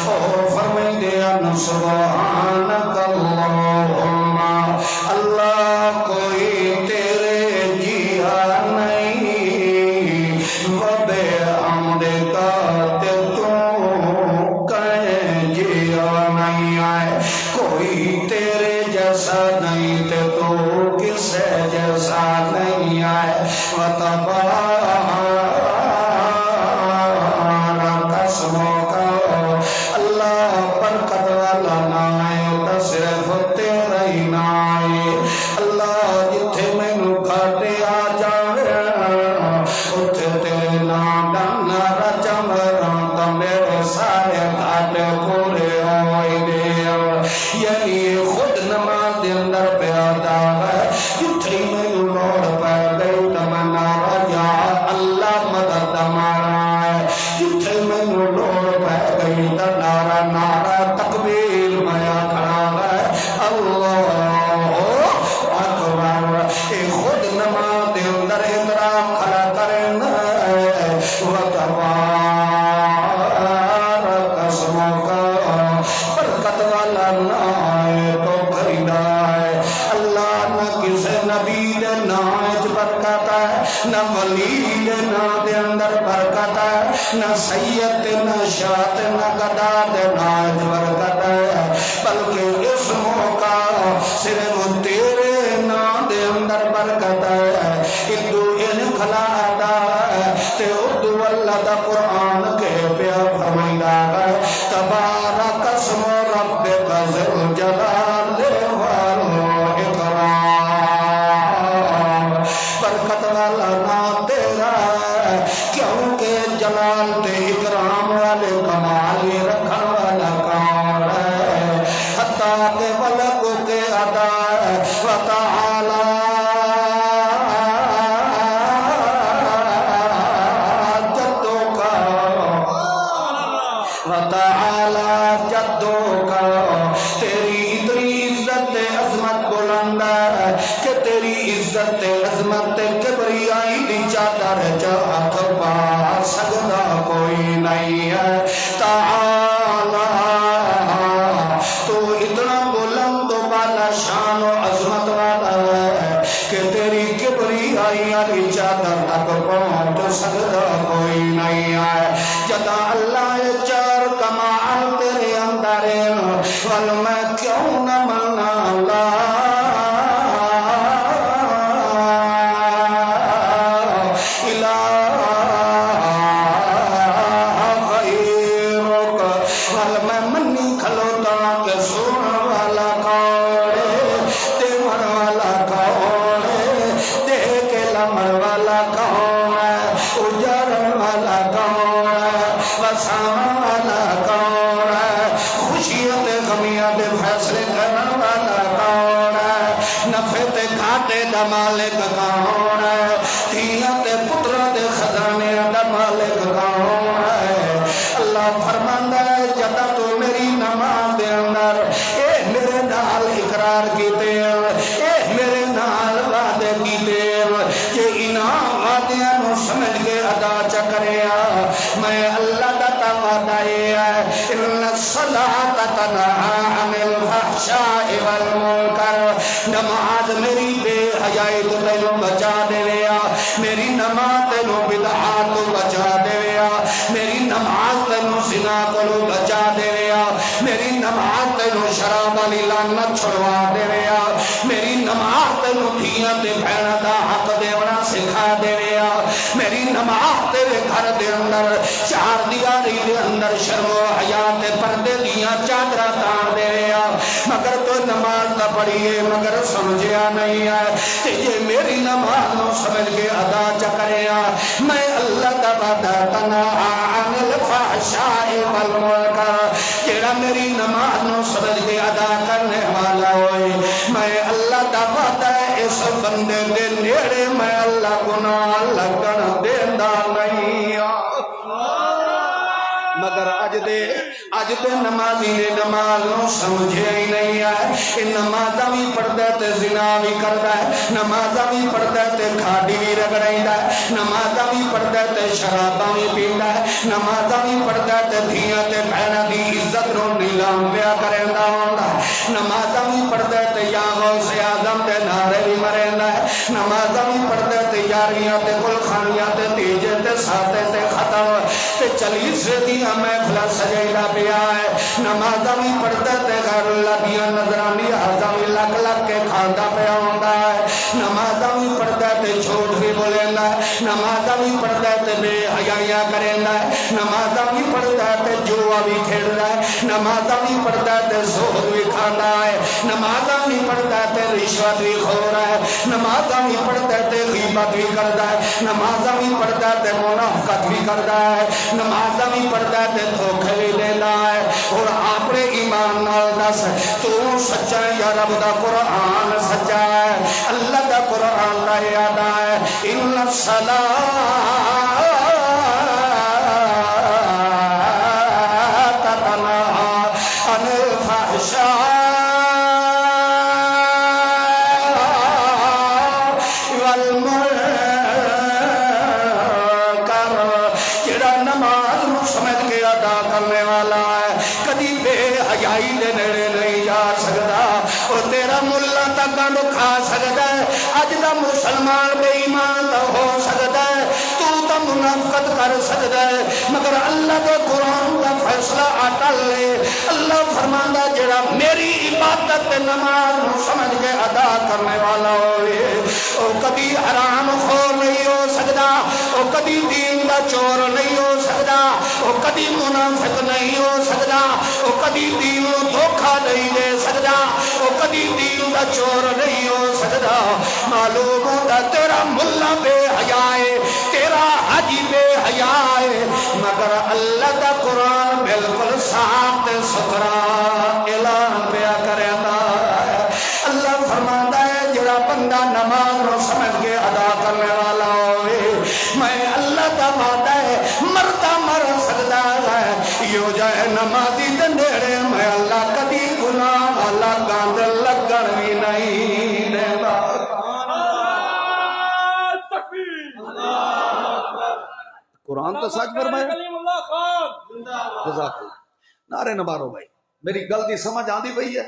او فرمائے دیا سبحانک اللہم اللہ کوئی تیرے جیہا نہیں وبے حمدک تے تو کہیں جیہا نہیں آئے کوئی تیرے جیسا نہیں تے تو کسے جیسا نہیں آئے وتبارک اسمک اللہ برکت والا نام ہے تے صرف تیرا ہی نام ہے اللہ جتھے مینوں کھڑے آ جاوے اوتھے تیرے نام دا نعرہ چمراں تے میرے سارے گھاٹے پورے ہوئے دے یعنی خود نماز دے اندر پیادا ہے جتھے مینوں لوڑ پے گئی تے میں نعرہ یا اللہ مدد مارا ہے جتھے مینوں لوڑ پے گئی تے نعرہ تکبیر میں کھڑا ہے اللہ اکبر اے خود نماز دے اندر احترام کھڑا کرنا ہے وتبارک اسمک برکت والا نام تو خریدا ہے اللہ نہ کسے نبی دے نام وچ برکت ہے نہ ولی دے نام دے اندر برکت ہے نہ سید نہ شاہ نہ گدا دے نام وچ برکت ہے بلکہ اس موقع صرف تیرے نام دے اندر برکت ہے ادو ان کھلا ادا ہے تے اردو اللہ دا قرآن کے پیا فرمائدا ہے تبارک اسم ربک ذل جلال والاکرام برکت والا نام تیرا ہے کیونکہ جلال تے اکرام والے کمال رکھن والا کون ہے حتیٰ کہ ملکوں کے ادا ہے وتعالی وتعالی جدو کا تیری اتنی عزت عظمت بلند ہے کہ تیری عزت عظمت کبریائی دی چادر ہاتھ پا سکتا کوئی نہیں ہے تعالی تو اتنا بلند و بالا شان و عظمت والا ہے کہ تیری کبریائی والی چادر تک پہنچ سکتا کوئی نہیں ہے جدا اللہ چار کمال تیرے اندر ول میں کیوں نہ منا اللہ کمیاں دے فیصلے کرنے والا کون ہے نفع تے گھاٹے دا مالک کون ہے دھیاں تے پتراں دے خزانے دا مالک کون ہے اللہ فرماندا ہے جدا تو میری نماز دے اندر اے میرے نال اقرار کیتے اے میرے نال وعدے کیتے کہ انعام وعدیاں نو سمجھ کے ادا چکریا میں اللہ دا وعدہ ہے ان الصلاۃ تنہی عن الفحشاء والمنکر نماز میری بے حیائی تو تینوں بچا دے ویا میری نماز تینوں بدعات تو بچا دے ویا میری نماز تینوں زنا کو بچا دے ویا میری نماز تینوں شراب والی لعنت چھڑوا دے ویا میری نماز تینوں دھیاں تے بہناں دا حق دیونا سکھا دے ویا میری نماز تیرے گھر دے اندر چار دیواری دے اندر شرم و حیا تے پردے دیاں چادراں تان دے ویا مگر تو نماز نہ پڑھیے مگر سمجھیا نہیں ہے تے یہ میری نماز نو سمجھ کے ادا چکریا میں اللہ دا وعدہ تنہی عن الفحشاء والمنکر جیڑا میری نماز نو سمجھ کے ادا کرنے والا ہوئے میں اللہ دا وعدہ اس بندے دے نیڑے میں اللہ گناہ لگن دیندا نہیں مگر اج دے نمازی نے نماز نو سمجھے ہی نہیں ہے کہ نمازاں بھی پڑھدا تے زنا بھی کردا ہے نمازاں بھی پڑھدا تے کھاڑی بھی رگڑیندا ہے نمازاں بھی پڑھدا تے شراباں بھی پیندا ہے نمازاں بھی پڑھدا تے دھیاں تے بہناں دی عزت نو نیلام پیا کریندا ہوندا نمازاں بھی پڑھدا تے یا غوث اعظم تے نعرے بھی مریندا ہے نمازاں بھی پڑھدا تے یاریاں تے گل خانیاں تے تیجے تے ساتے تے ختم تے چلی سے دیا محفل سجیدا پیا ہے نمازاں بھی پڑھدا تے غیر اللہ دیاں نظرانی حاضاں بھی لگ لگ کے کھاندا پیا ہوندا ہے نمازاں بھی پڑھدا تے جھوٹ بھی بولیندا ہے نمازاں بھی پڑھدا تے بے حیائیاں کریندا ہے نمازاں بھی پڑھدا تے جوا بھی کھیڈدا ہے نمازاں بھی پڑھدا تے زہر بھی کھاندا ہے نمازاں بھی پڑھدا تے رشوت بھی خور ہے نمازاں بھی پڑھدا تے غیبت بھی کردا ہے نمازاں بھی پڑھدا تے منافقت بھی کردا ہے نمازاں بھی پڑھدا تے دھوکے بھی دینا ہے اور اپنے ایمان نال دس تو سچا ہے یا رب دا قرآن سچا ہے اللہ دا قرآن دا یاد ہے ان الصلاۃ تنہی عن الفحشاء والمنکر جڑا نماز نو سمجھ کے ادا کرنے والا ہے کدی بے حیائی دے نیڑے نہیں جا سکتا اور تیرا ملا تک گنڈ کھا سکتا ہے اج دا مسلمان بے ایمان تو ہو سکتا ہے تو منافقت کر سکتا ہے مگر اللہ دے قرآن دا فیصلہ اٹل لے اللہ فرماندا جڑا میری عبادت تے نماز نو سمجھ کے ادا کرنے والا ہوئے او کبھی حرام خور نہیں ہو سکتا او کبھی دین دا چور نہیں ہو سکتا او کبھی منافق نہیں ہو سکتا او کبھی دین نو دھوکا نہیں دے سکتا او کبھی دین دا چور نہیں ہو سکتا معلوم ہوتا تیرا ملا بے حیا ہے تیرا حاجی بے حیا ہے مگر اللہ دا قرآن بالکل صاف تے ستھرا اعلان پیا کرتا ہے اللہ فرماتا ہے جڑا بندہ نماز نو سمجھ کے ادا کرنے والا ہوئے میں اللہ دا وعدہ ہے مرتا مر سکتا ہے یو جائے نمازی دے نیڑے میں اللہ کبھی گناہ والا گاند لگن بھی نہیں دیتا قرآن تو سچ فرمایا جزاک اللہ نعرے نہ مارو بھائی میری غلطی سمجھ آندی پئی ہے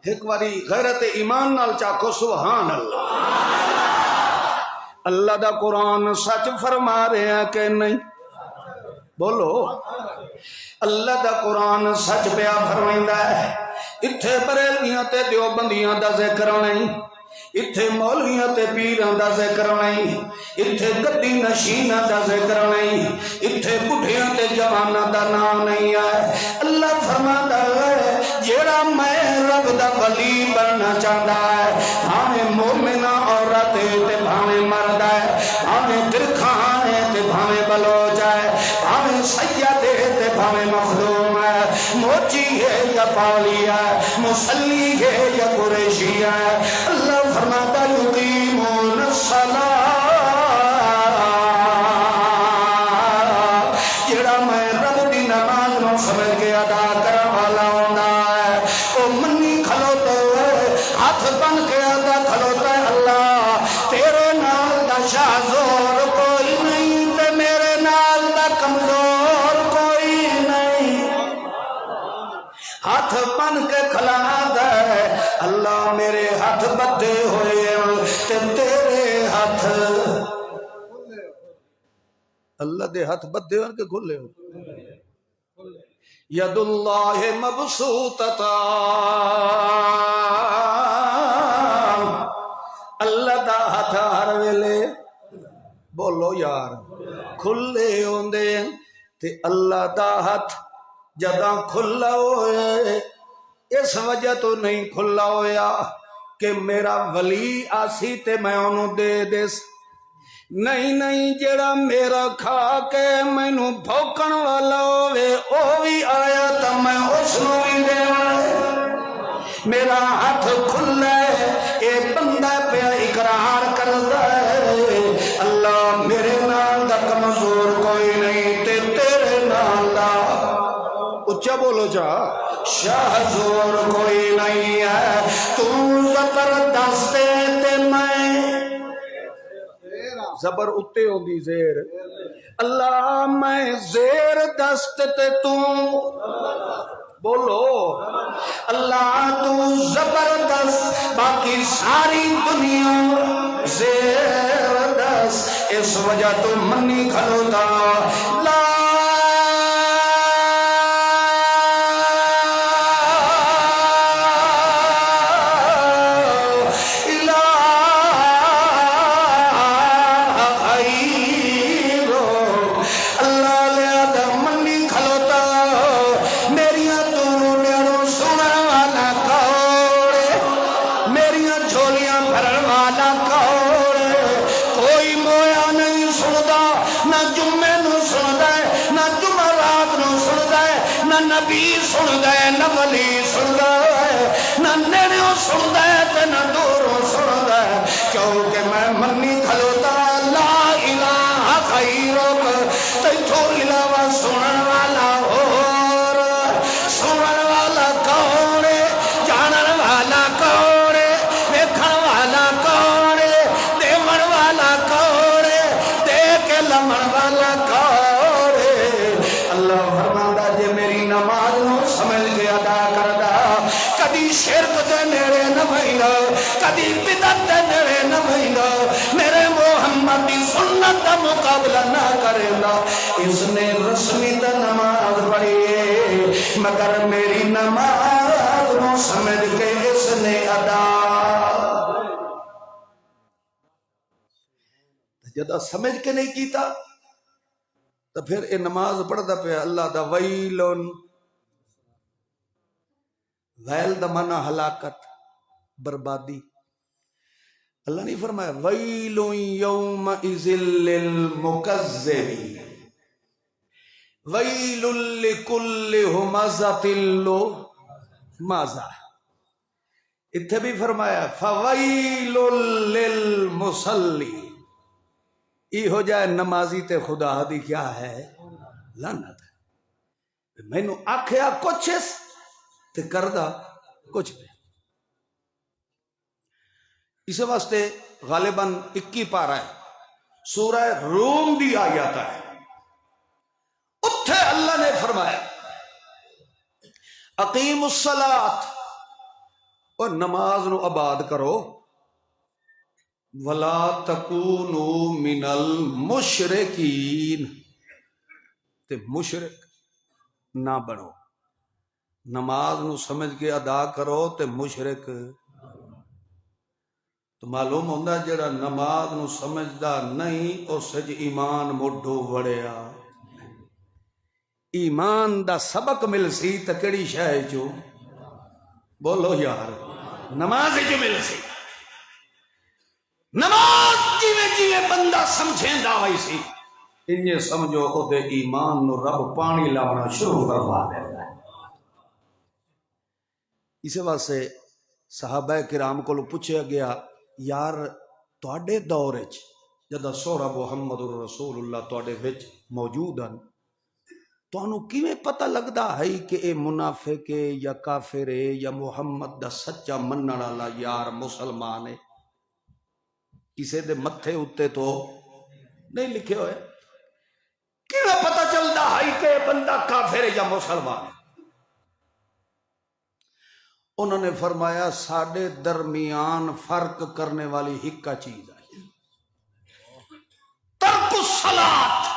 ایک باری غیرت ایمان نال چاکو سبحان اللہ اللہ دا قرآن سچ فرما رہے ہیں کہ نہیں بولو اللہ دا قرآن سچ پیا فرمائندا ہے اتھے بریلیاں تے دیوبندیاں دا ذکر نہیں اتھے مولویاں تے پیراں دا ذکر نہیں اتھے گدی نشیناں دا ذکر نہیں اتھے بڈھیاں تے جواناں دا نام نہیں ہے اللہ فرماتا ہے جیڑا میں رب دا ولی بننا چاہتا ہے بھاویں مومن عورت تے بھاویں مرد ہے بھاویں ترکھان ہے تے بھاویں بلوچ ہے بھاویں سید ہے تے بھاویں مخدوم ہے موچی ہے یا پا لیا مسلی ہے یا قریشی ہے اللہ فرماتا یقیمون الصلاۃ جڑا میں رب دی نماز نو سمجھ کے ادا کرن والا ہوندا ہے او منی کھلوتا ہے ہاتھ بن کے ادا کھلوتا ہے اللہ تیرے نال دا شاہ زور کوئی نہیں تے میرے نال دا کمزور کوئی نہیں ہاتھ بن کے کھلا دے اللہ میرے ہاتھ بدھے ہوئے تے تیرے ہاتھ اللہ دے ہاتھ بدھے ہوئے کہ کھلے ہو ید اللہ مبسوطتا اللہ دا ہاتھ ہر ویلے بولو یار کھلے ہوندے تے اللہ دا ہاتھ جداں کھلا ہوئے اس وجہ تو نہیں کھلا ہویا کہ میرا ولی آسی تے میں انہوں دے دیس نہیں نہیں جڑا میرا کھا کے مینوں بھوکن والا ہوئے او بھی آیا تا میں اس نو بھی دے میرا ہاتھ کھلا ہے اے بندہ پہ اقرار کردا ہے اللہ میرے نال دا کمزور کوئی نہیں تے تیرے نال دا اچھا بولو جا شاہ زور کوئی نہیں ہے تو زبردست تے میں زبر اتے ہوندی زیر اللہ میں زیر دست تے تو بولو اللہ تو زبردست باقی ساری دنیا زیر دست اس وجہ تو منی کھلوتا لا نبی سن دے نہ ولی سن دے نہ نیڑوں سن دے تے نہ دوروں سن دے کیونکہ میں منی کھلوتا لا الہ غیرک تیتھوں علاوہ سنن والا اور سنن والا کون جانن والا کون ویکھن والا کون دیون والا کون دے کے لمن والا کون اللہ فرماندا جے میری نماز نو سمجھ کے ادا کردا کدی شرک دے نیڑے نہ ویندا کدی بدعت دے نیڑے نہ ویندا میرے محمد دی سنت دا مقابلہ نہ کردا اس نے رسمی تے نماز پڑھی مگر میری نماز نو سمجھ کے اس نے ادا جدا سمجھ کے نہیں کیتا تو پھر یہ نماز پڑھتا پہ اللہ دا ویلن ویل دا معنی ہلاکت بربادی اللہ نہیں فرمایا ویل یومئذ للمکذبین ویل لکل ہمزۃ لمزہ اتھے بھی فرمایا فویل للمصلی ای ہو جائے نمازی تے خدا دی کیا ہے لعنت میں نو آکھیا کچھ تے کردہ کچھ بھی اس واسطے غالباً 21 پارہ ہے سورہ روم دی آیات ہے اتھے اللہ نے فرمایا اقیم الصلاۃ اور نماز نو آباد کرو وَلَا تَكُونُوا مِنَ الْمُشْرِكِينَ تے مشرک نہ بنو نماز نو سمجھ کے ادا کرو تے مشرک تو معلوم ہوندہ جڑا نماز نو سمجھدا نہیں اس سج ایمان موڈو وڑیا ایمان دا سبق مل سی تے کیڑی شے جو بولو یار نماز جو مل سی نماز جیوے جیوے بندہ سمجھیں داوئی سی انہیں سمجھو او دے ایمان نو رب پانی لاؤنا شروع کروا دیتا ہے اس واسطے صحابہ کرام کو پوچھا گیا، یار تواڈے دور وچ جدا سورہ محمد رسول اللہ تواڈے وچ موجود ہیں، تانوں کیویں پتہ لگدا ہے کہ اے منافق ہے یا کافر ہے یا محمد دا سچا منن والا یار مسلمان ہے؟ کسے دے متھے اتے تو نہیں لکھے ہوئے، کیویں پتہ چلدا ہے کہ بندہ کافر ہے یا مسلمان ہے؟ انہوں نے فرمایا ساڈے درمیان فرق کرنے والی ہکا چیز ہے، ترک الصلاۃ۔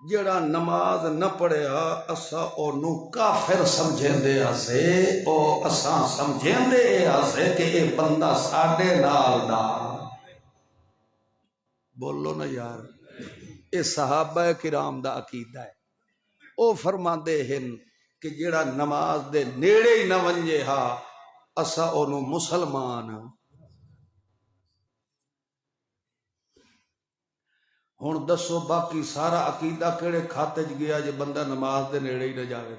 جڑا نماز نہ پڑھیا اسا اونوں کافر سمجھیندے ہسے، او اساں سمجھیندے ہسے کہ اے بندہ ساڈے نال دا۔ بولو نا یار، اے صحابہ کرام دا عقیدہ ہے۔ او فرماندے ہیں کہ جڑا نماز دے نیڑے ہی نہ ونجے ہا اسا اونوں مسلمان۔ ہن دسو باقی سارا عقیدہ کیڑے کھاتے چ گیا جے بندہ نماز دے نیڑے ہی نہ جاوے؟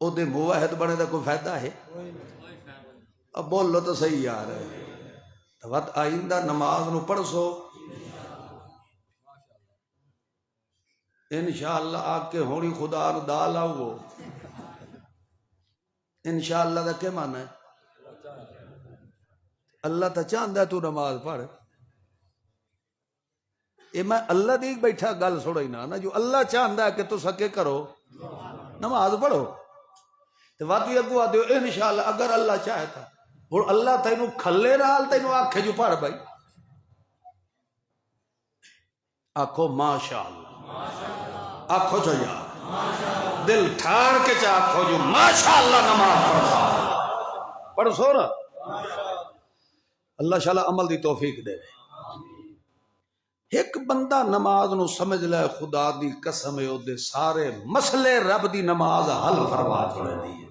او دے موحد بنے دا کوئی فائدہ ہے؟ اب بولو تو صحیح یار، تو وقت آئندہ نماز نو پڑھ سو انشاءاللہ آگ کے ہونی خدا نو دا لاؤ۔ انشاءاللہ دا کیا معنی ہے؟ اللہ تا چاہندہ تو نماز پڑھ۔ اے میں اللہ دی بیٹھا گل سوڑی نا جو اللہ چاہندہ ہے کہ تو سکے کرو نماز پڑھو، تو واقعی اگو آتے ہو انشاءاللہ اگر اللہ چاہے تھا، اور اللہ تینو کھلے نال تینو آکھے جو پڑھ بھائی، آکھو ماشاءاللہ، آکھو جو یار دل ٹھار کے چاہ آکھو جو ماشاءاللہ نماز پڑھ سو نا۔ اللہ شاءاللہ عمل دی توفیق دے۔ ایک بندہ نماز نو سمجھ لے خدا دی قسم ہے او دے سارے مسئلے رب دی نماز حل فرما چھوڑے دی ہے۔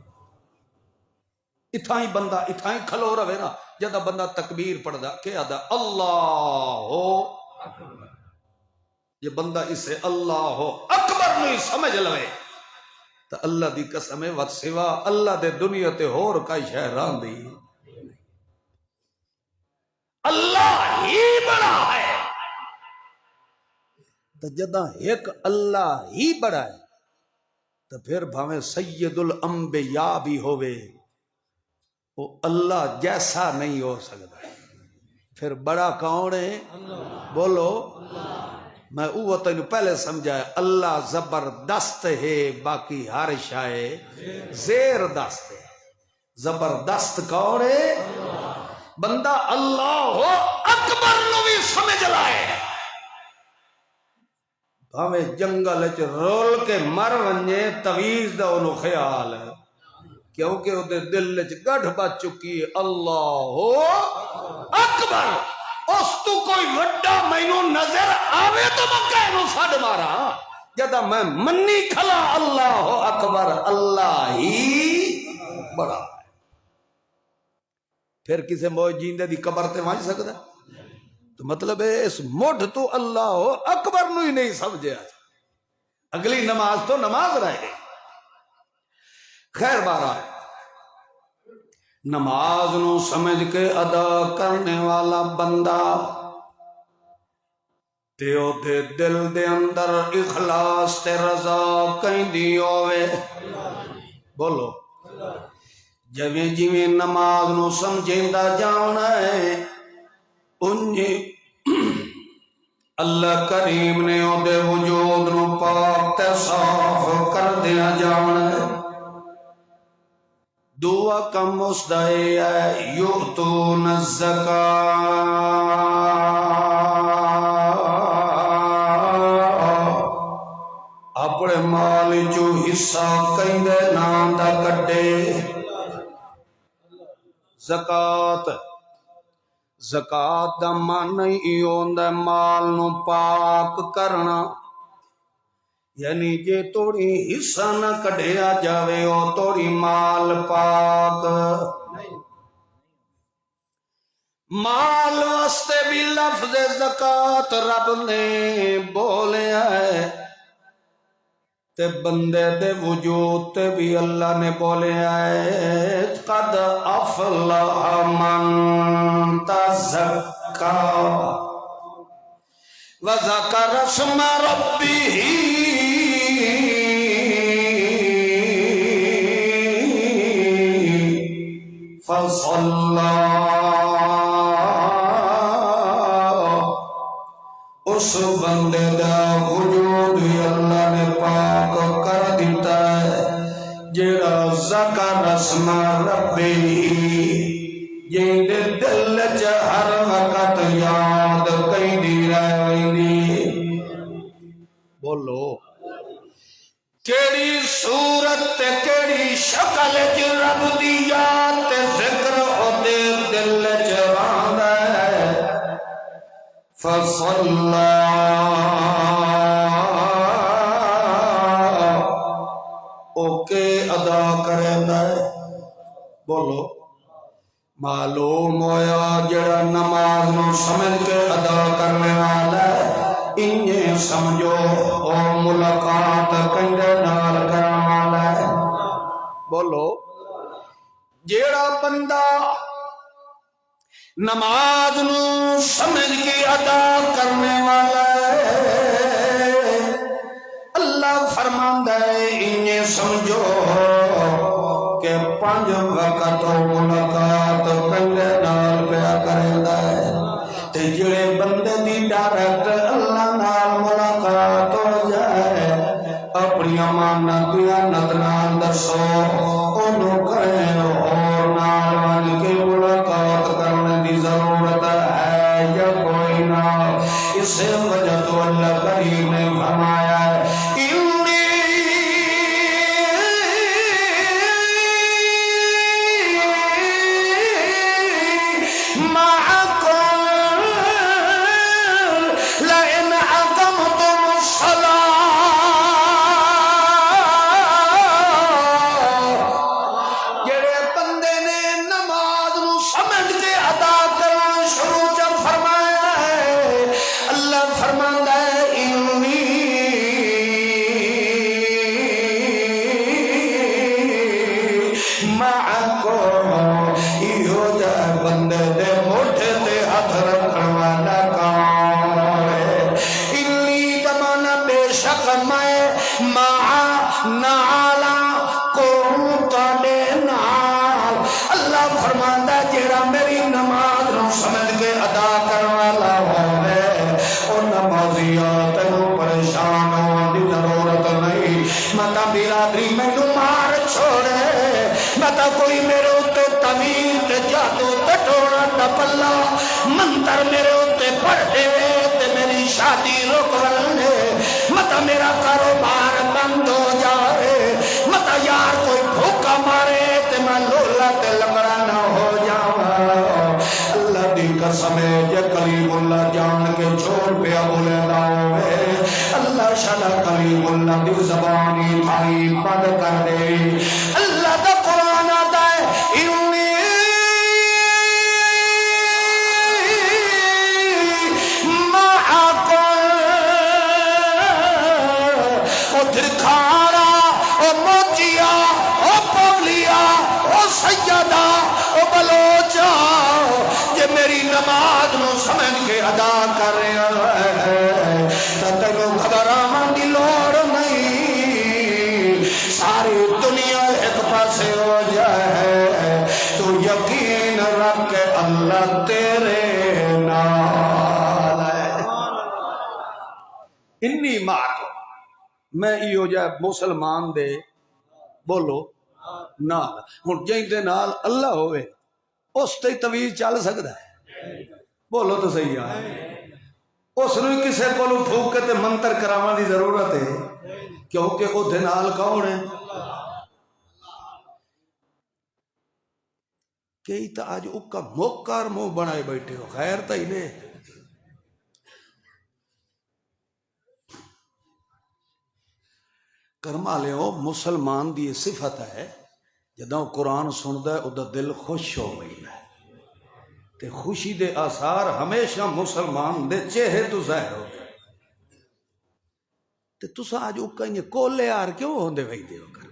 اتھائی بندہ اتھائی کھلو رہے نا، جدہ بندہ تکبیر پڑھ دا کہ آدھا اللہ اکبر، یہ بندہ اسے اللہ اکبر نہیں سمجھ لوے تو اللہ دی قسم ہے وقت سوا اللہ دے دنیا تے ہور کئی شہران دی، اللہ ہی بڑا ہے۔ تو جدہ ایک اللہ ہی بڑا ہے تو پھر بھاویں سید الانبیاء بھی ہوئے وہ اللہ جیسا نہیں ہو سکتا۔ پھر بڑا کون ہے؟ بولو، میں وہ تینوں پہلے سمجھایا، اللہ زبردست ہے، باقی ہر شے زیر دست ہے۔ زبردست کون ہے؟ بندہ اللہ اکبر نو بھی سمجھ لائے، ہمیں جنگل چ رول کے مر ونجے تویز دا انہوں خیال ہے، کیونکہ وہ دل چ گڑھ بچ چکی ہے اللہ اکبر۔ اس تو کوئی وڈا مینوں نظر آوے تو مکہ نو سڈ مارا، جدا میں منی کھلا اللہ اکبر اللہ ہی بڑا ہے۔ پھر کسے موج جیندے دی قبر تے وانج سکدا؟ تو مطلب ہے اس مٹھ تو اللہ اکبر نو ہی نہیں سمجھے۔ اگلی نماز تو نماز رہ گئی۔ خیر بارہ نماز نو سمجھ کے ادا کرنے والا بندہ تیو دے دل دے اندر اخلاص تے رضا کہیں دی ہوئے۔ بولو، جویں جویں نماز نو سمجھیندا جانا ہے انجی اللہ کریم نے او دے وجود نو پاک تے صاف کر دیا جانا ہے۔ دعا کم اس دائی ہے یؤتون الزکاة، اپنے مال جو حصہ کہیں دے نام دا کٹے۔ زکاة زکاة دا معنی ہی ہوندا مال نو پاک کرنا، یعنی جے توڑی حصہ نہ کڈھیا جاوے او توڑی مال پاک۔ مال واسطے بھی لفظ زکاة رب نے بولیا ہے، تے بندے دے وجود تے بھی اللہ نے بولے آئے قد افلح من تزکا وذکر اسم ربہ فصلی، اس بندے دا وجود اللہ نے پاک کر دیتا ہے جیڑا ذکر اسم ربی، جیندے دل چ ہر وقت یاد کئی دی رہی۔ بولو کیڑی صورت تے کیڑی شکل چ رب دی یاد تے ذکر ہوتے دل چ رہندا ہے۔ فصلی اوکے ادا کریندا ہے۔ بولو معلوم ہویا جڑا نماز نو سمجھ کے ادا کرنے والا ہے، انہیں سمجھو او ملاقات کندے نال کرنے والا ہے۔ بولو جیڑا بندہ نماز نو سمجھ کے ادا کرنے والا ہے، اللہ فرماندا ہے انہیں سمجھو کہ 5 وقت ملاقات کندے نال پیا کریندا ہے۔ تے جڑے بندے دی ڈائریکٹ اللہ نال ملاقات ہو جائے، اپنی امانت دیانت نال دسو اونوں کہیں اور نال بن کے ملاقات کرنے دی ضرورت ہے یا کوئی نہ۔ اسے وجہ تو اللہ کریم نے فرمایا ہے کوئی میرے اتے تمیز جادو ٹٹوڑا ٹپلا منتر میرے اتے پڑھ دے تے میری شادی رک ولے، متا میرا کاروبار بند ہو جائے، متا یار کوئی بھوکا مارے تے میں لولا تے لنگڑا نہ ہو جاواں۔ اللہ دی قسم ہے جے کلیم اللہ جان کے چھوڑ پیا بولے نہ ہوئے، اللہ شالا کلیم اللہ دی زبانی بھائی بند کر دے۔ اللہ دا قرآن آتا ہے کھارا او موچیا او پولیا او سیدہ او بلوچا، یہ میری نماز نو سمجھ کے ادا کر رہے ہیں تو تینوں گھبراہٹ دی لوڑ نہیں، ساری دنیا ایک پاسے ہو جائے تو یقین رکھ کے اللہ تیرے نال ہے۔ انی ماں میں ایو جائے مسلمان دے بولو نال ہن جیں دے نال اللہ ہوئے اس تے طویل چل سکدا ہے؟ بولو تو صحیح ہے۔ اس نو کسے کولو پھوک کے تے منتر کراواں دی ضرورت ہے کیونکہ او دے نال کون ہے؟ کئی تا آج اکا موکار منہ بنائے بیٹھے ہو، خیر تا ہی نے کرما لے ہو۔ مسلمان دی صفت ہے جدوں قرآن سندا ہے ادا دل خوش ہو گئی ہے تے خوشی دے آثار ہمیشہ مسلمان دے چہرے تو ظاہر ہو گئے۔ تے تساں اج کہیں کولے یار کیوں ہوندے وئی دیو کر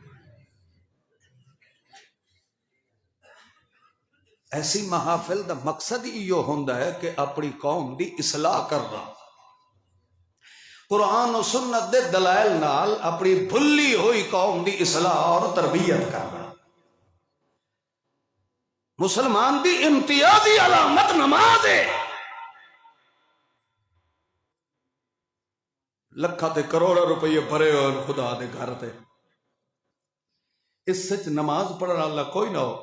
ایسی محافل دا مقصد ہی یہ ہوندا ہے کہ اپنی قوم دی اصلاح کرنا، قرآن و سنت دے دلائل نال اپنی بھلی ہوئی قوم دی اصلاح اور تربیت کرنا۔ مسلمان دی امتیازی علامت نماز ہے، لکھاں تے کروڑا روپیے بھرے اور خدا دے گھر تے اس سچ نماز پڑھنے والا کوئی نہ ہو،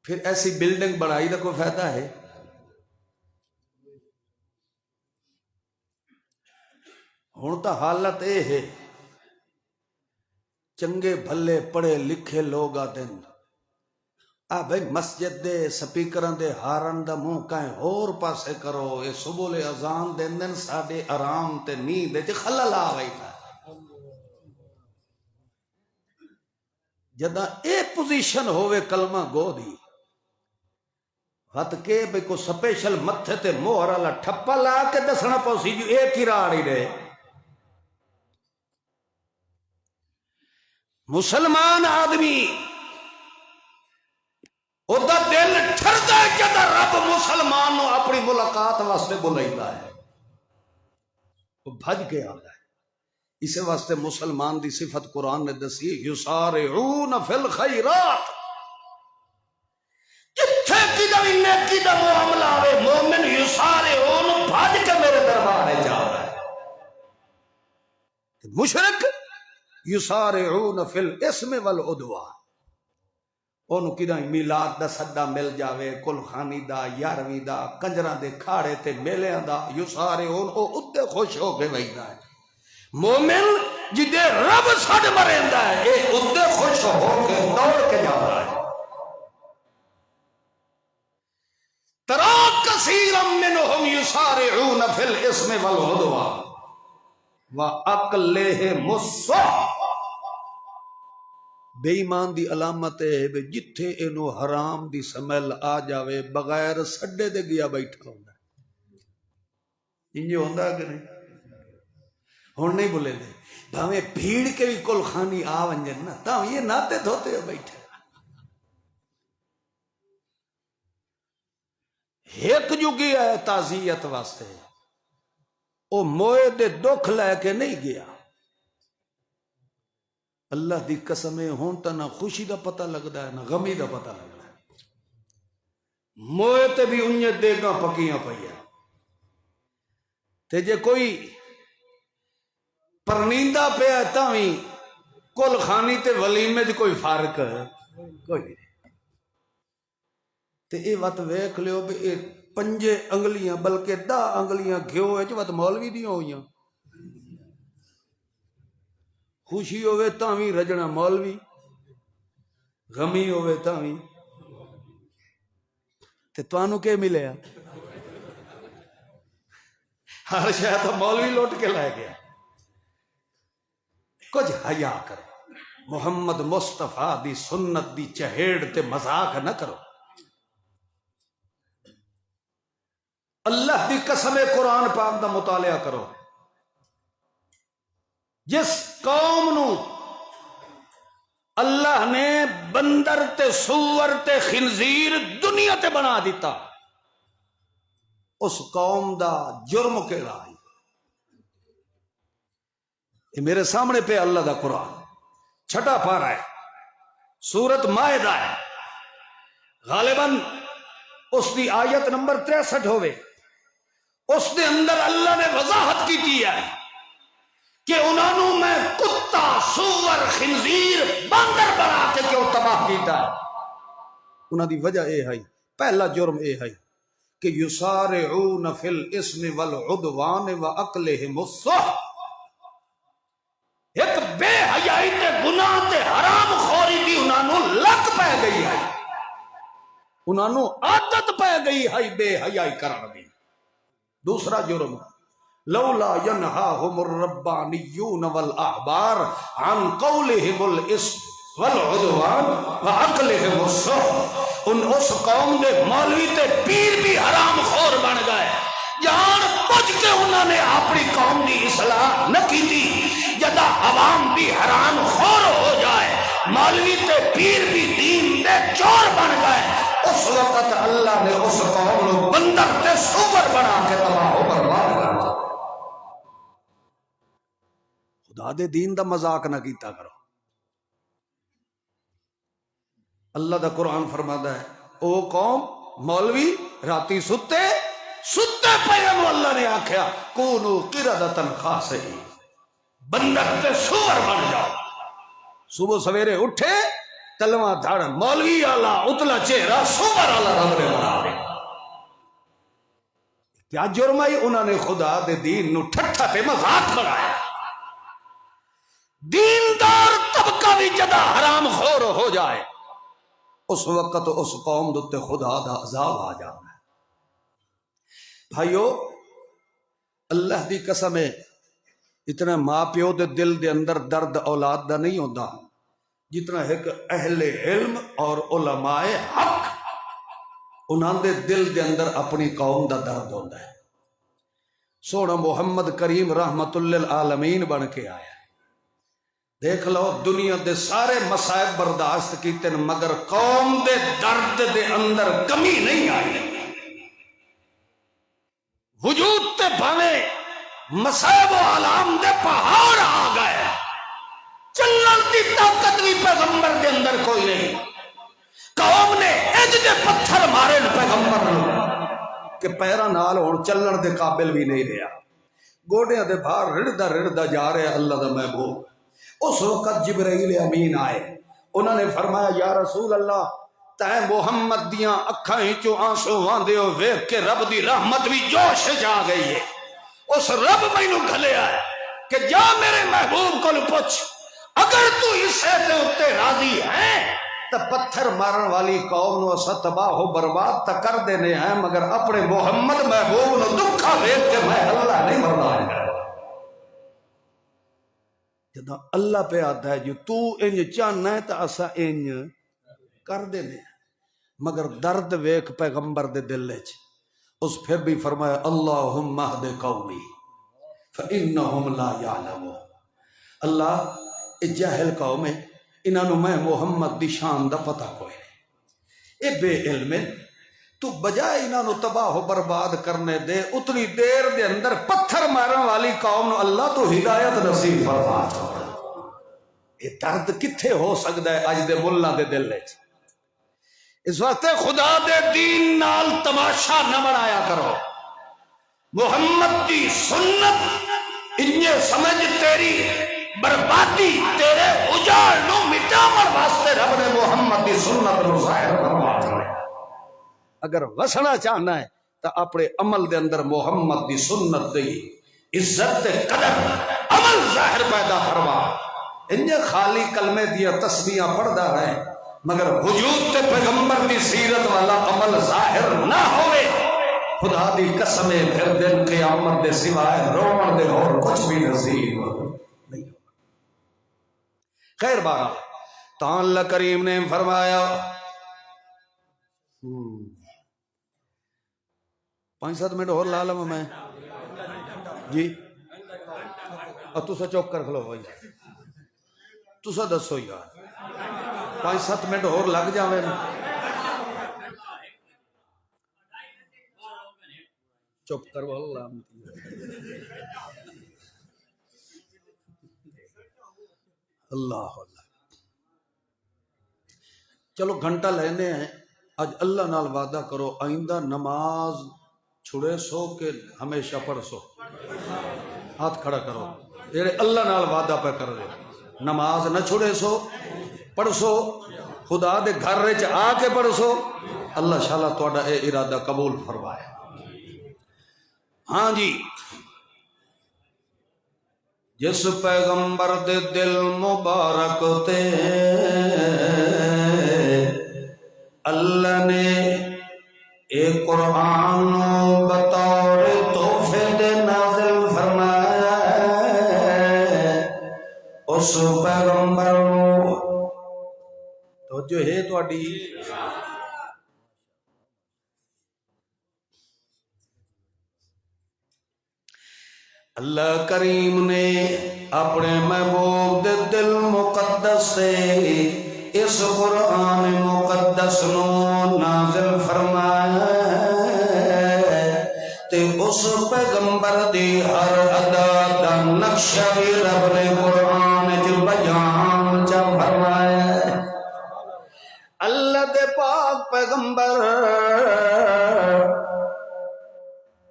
پھر ایسی بلڈنگ بنائی دا کوئی فائدہ ہے؟ ہن تو حالت اے ہے چنگے بھلے پڑھے لکھے لوگ آدن آ بھائی مسجد دے سپیکران دے ہارن دا منہ کہیں اور پاسے کرو، یہ صبح لے اذان دین دن ساڈے آرام تے نیند تے خلل آ گئی تھا۔ جداں اے پوزیشن ہوئے کلمہ گو دی ہت کے بھئی کو سپیشل متھے تے موہر والا ٹھپا لا کے دسنا پوسی جو ایک ہی راڑی رہے۔ مسلمان آدمی او دا دل ٹھردا ہے جدا رب مسلمان نو اپنی ملاقات واسطے بلائیدا ہے، وہ بھج کے آتا ہے۔ اسے واسطے مسلمان دی صفت قرآن نے دسی یسارعون فی الخیرات، جتھے کی دا نیکی دا معاملہ آوے مومن یسارعون بھج کے میرے دربار جا رہا ہے۔ مشرک یسارعون فی الاسم والعدوان، انہوں کدھا میلاد دا صدہ مل جاوے، کل خانی دا، یارویں دا، کنجران دے کھاڑے تے میلیاں دا، یسارعون او ادھے خوش ہو کے ویدہ ہے۔ مومن جدے رب سڑ مریندا ہے اے ادھے خوش ہو کے دوڑ کے جا رہا ہے۔ ترا کثیرا منہم یسارعون فی الاسم والعدوان وَأَقْلِهِمُ السُّحْتُ، بے ایمان دی علامت ہے جتھے انو حرام دی سمیل آ جاوے بغیر سڈے دے گیا بیٹھا ہوتا ہے۔ انجھے ہوندہ کہ نہیں؟ ہون نہیں بولے دے بھاویں بھیڑ کے بھی کل خانی آ ونجن نا تاں یہ ناتے دھوتے ہو بیٹھے۔ ایک جو گیا ہے تعزیت واسطے او موئے دے دکھ لے کے نہیں گیا۔ اللہ دی قسم ہون تا نہ خوشی دا پتہ لگدا ہے نہ غمی دا پتہ لگدا ہے۔ موئے تے بھی انجھے دیگاں پکیاں پئیاں تے جے کوئی پرنیندہ پہ ہے تاویں کل خانی تے ولیمے دی کوئی فرق ہے کوئی نہیں۔ تے اے وقت ویکھ لیو بھی اے 5 انگلیاں بلکہ 10 انگلیاں گھیو ہے جو وقت مولوی دیاں ہوئیاں، خوشی ہوئے تاویں رجنا مولوی، غمی ہوئے تاویں تے توانو کے ملے ہر شاید تو مولوی لوٹ کے لائے گیا۔ کچھ حیا کرو، محمد مصطفیٰ دی سنت دی چہیڑ تے مذاق نہ کرو۔ اللہ دی قسم قرآن پاک دا مطالعہ کرو۔ جس قوم نو اللہ نے بندر تے سور تے خنزیر دنیا تے بنا دیتا، اس قوم دا جرم کے رائے یہ میرے سامنے پہ اللہ دا قرآن 6 پارہ ہے، سورت مائدہ ہے، غالباً اس دی آیت نمبر 63 ہوئے۔ اس دے اندر اللہ نے وضاحت کی ہے کہ انہوں میں کتا سور خنزیر باندر بنا کے کیوں تباہ کیتا ہے۔ انہوں دی وجہ اے ہے، پہلا جرم اے ہے کہ یسارعون فی الاسم والعدوان واکلہم السحت، ایک بے حیائی تے گناہ تے حرام خوری دی انہوں لگ پہ گئی ہے، انہوں عادت پہ گئی ہے بے حیائی کرن دی۔ دوسرا جرم لولا ینہاہم الربانیون والاحبار عن قولہم الاسم والعدوان واکلہم السحت، ان اس قوم دے مولوی تے پیر بھی حرام خور بن گئے جان بوجھ کے انہوں نے اپنی قوم کی اصلاح نہ کی تھی. جدا عوام بھی حیران خور ہو جائے، مولوی تے پیر بھی دین دے چور بن گئے، اس وقت اللہ نے اس قوم کو بندر تے سور بنا کے تباہ و برباد کر دیا. خدا دے دین دا مذاق نہ کیتا کرو. اللہ دا قرآن فرماتا ہے او قوم مولوی راتی ستے پے اللہ نے آکھیا کونو قردۃ خاسئین، بندر تے سور بن جاؤ. صبح سویرے اٹھے تلواں دھڑ مولوی آلہ اتلا چہرہ سور آلہ رب نے بنا دے. کیا جرم ہے؟ انہوں نے خدا دے دین نو ٹھٹھا تے مذاق بنایا. دیندار طبقہ بھی جدا حرام خور ہو جائے اس وقت اس قوم دے خدا دا عذاب آ جانا ہے. بھائیو اللہ دی قسم ہے اتنا ماں پیو دے دل دے اندر درد اولاد دا نہیں ہوتا جتنا ایک اہل علم اور علماء حق انہاں دے دل دے اندر اپنی قوم دا درد ہوتا ہے. سونا محمد کریم رحمت للعالمین بن کے آیا. دیکھ لو دنیا دے سارے مصائب برداشت کیتے مگر قوم دے درد دے اندر کمی نہیں آئی. وجود تے بھاوے مصائب و علام دے پہاڑ آ گئے، چلن دی طاقت بھی پیغمبر دے اندر کوئی نہیں. قوم نے اج دے پتھر مارے پیغمبر کہ پیرا نال ہون چلن دے قابل بھی نہیں رہا، گوڑیاں دے باہر رڑدا جا رہا اللہ دا محبوب. اس وقت جبرائیل امین آئے، انہوں نے فرمایا یا رسول اللہ تے محمد دیاں اکھاں چوں آنسو واندے ہو ویکھ کے رب دی رحمت بھی جوش جا گئی ہے. اس رب مینوں گھلیا ہے کہ جا میرے محبوب کو پوچھ اگر تو اسے تے اتے راضی ہے تو پتھر مارن والی قوم نو اسا تباہ و برباد تا کر دینے ہیں مگر اپنے محمد محبوب نو دکھا ویکھ کے میں اللہ نہیں مرنا ہے. جدا اللہ پہ آتا ہے جو تو انج چاہنا ہے تو اسا انج کر دینے ہیں مگر درد ویکھ پیغمبر دے دل وچ. اس پھر بھی فرمایا اللہم اہد قومی فإنہم لا یعلمون. اللہ اے جاہل قوم ہے انہوں میں محمد دی شان دا پتہ کوئی نہیں، اے بے علم ہے. تو بجائے انہوں تباہ و برباد کرنے دے اتنی دیر دے اندر پتھر مارن والی قوم اللہ تو ہدایت نصیب فرما. یہ درد کتھے ہو سکتا ہے اج دے ملہ دے دل وچ؟ اس واسطے خدا دے دین نال تماشا نہ بنایا کرو. محمد دی سنت انجے سمجھ تیری بربادی تیرے اجاڑ نو مٹاون واسطے رب نے محمد دی سنت نو ظاہر فرما دیا. اگر وسنا چاہنا ہے تو اپنے عمل دے اندر محمد دی سنت دی عزت دے قدر عمل ظاہر پیدا فرما. انجے خالی کلمے دیا تسبیحاں پڑھدا ہے مگر وجود تے پیغمبر دی سیرت والا عمل ظاہر نہ ہوئے خدا دی قسم پھر دن قیامت دے سوائے رومن دے اور کچھ بھی نصیب نہیں. خیر بارہ تو اللہ کریم نے فرمایا 5-7 منٹ اور لا لوں میں جی. اور تسا چوک کر کھلو بھائی تسا دسو یار 5-7 منٹ اور لگ جاوے چپ کرو اللہ. اللہ چلو گھنٹہ لینے ہیں آج اللہ نال وعدہ کرو آئندہ نماز چھڑے سو کہ ہمیشہ پڑھ سو. ہاتھ کھڑا کرو جڑے اللہ نال وعدہ پہ کر رہے نماز نہ چھڑے سو پڑھ سو خدا دے گھر وچ آ کے پڑھ سو. اللہ شاءاللہ تہاڈا اے ارادہ قبول فرمائے. ہاں جی جس پیغمبر دے دل مبارک تے اللہ نے اے قرآن بطور تحفے دے نازل فرمایا اس پیغمبر تو جو ہے تہاڈی اللہ کریم نے اپنے محبوب دے دل مقدس سے اس قرآن مقدس نو نازل فرمایا تے اس پیغمبر دی ہر ادا دا نقشہ بھی رب نے قرآن چ بیان چ فرمایا اللہ دے پاک پیغمبر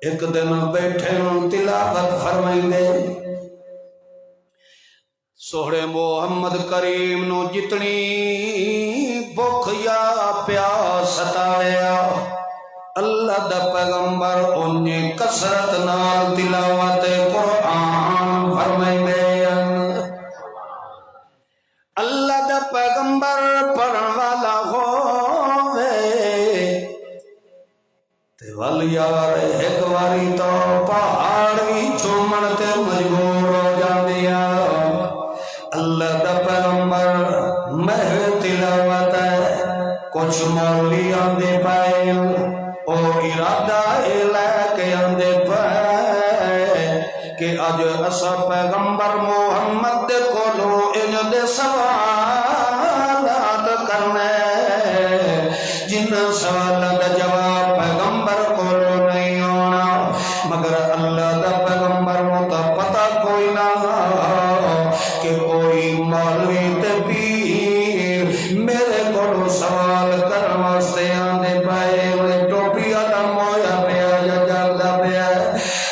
ایک دن بیٹھے تلاوت فرمائیں گے سوہرے محمد کریم نو جتنی بھوک یا پیاس ستایا اللہ دا پیغمبر انہیں کثرت نال تلاوت قرآن فرمائیں گے اللہ دا پیغمبر پڑھن والا ہوئے تے والیار ایک واری تو پہاڑی چومن تے مجبور ہو جاندیا اللہ دا پیغمبر محو تلاوت ہے کچھ مولی آندے پائے او ارادہ لے کے آندے پائے کہ اج اسا پیغمبر محمد دے کولو ان دے سوالات کرنے جن سوالات دا جواب پیغمبر کولو نہیں ہونا مگر اللہ دا پیغمبر متا پتہ کوئی نہ کہ کوئی مولوی تے پیر میرے کولو سوال کرن واسطے آندے پائے ٹوپی والا مویا پیا یا جلدا پیا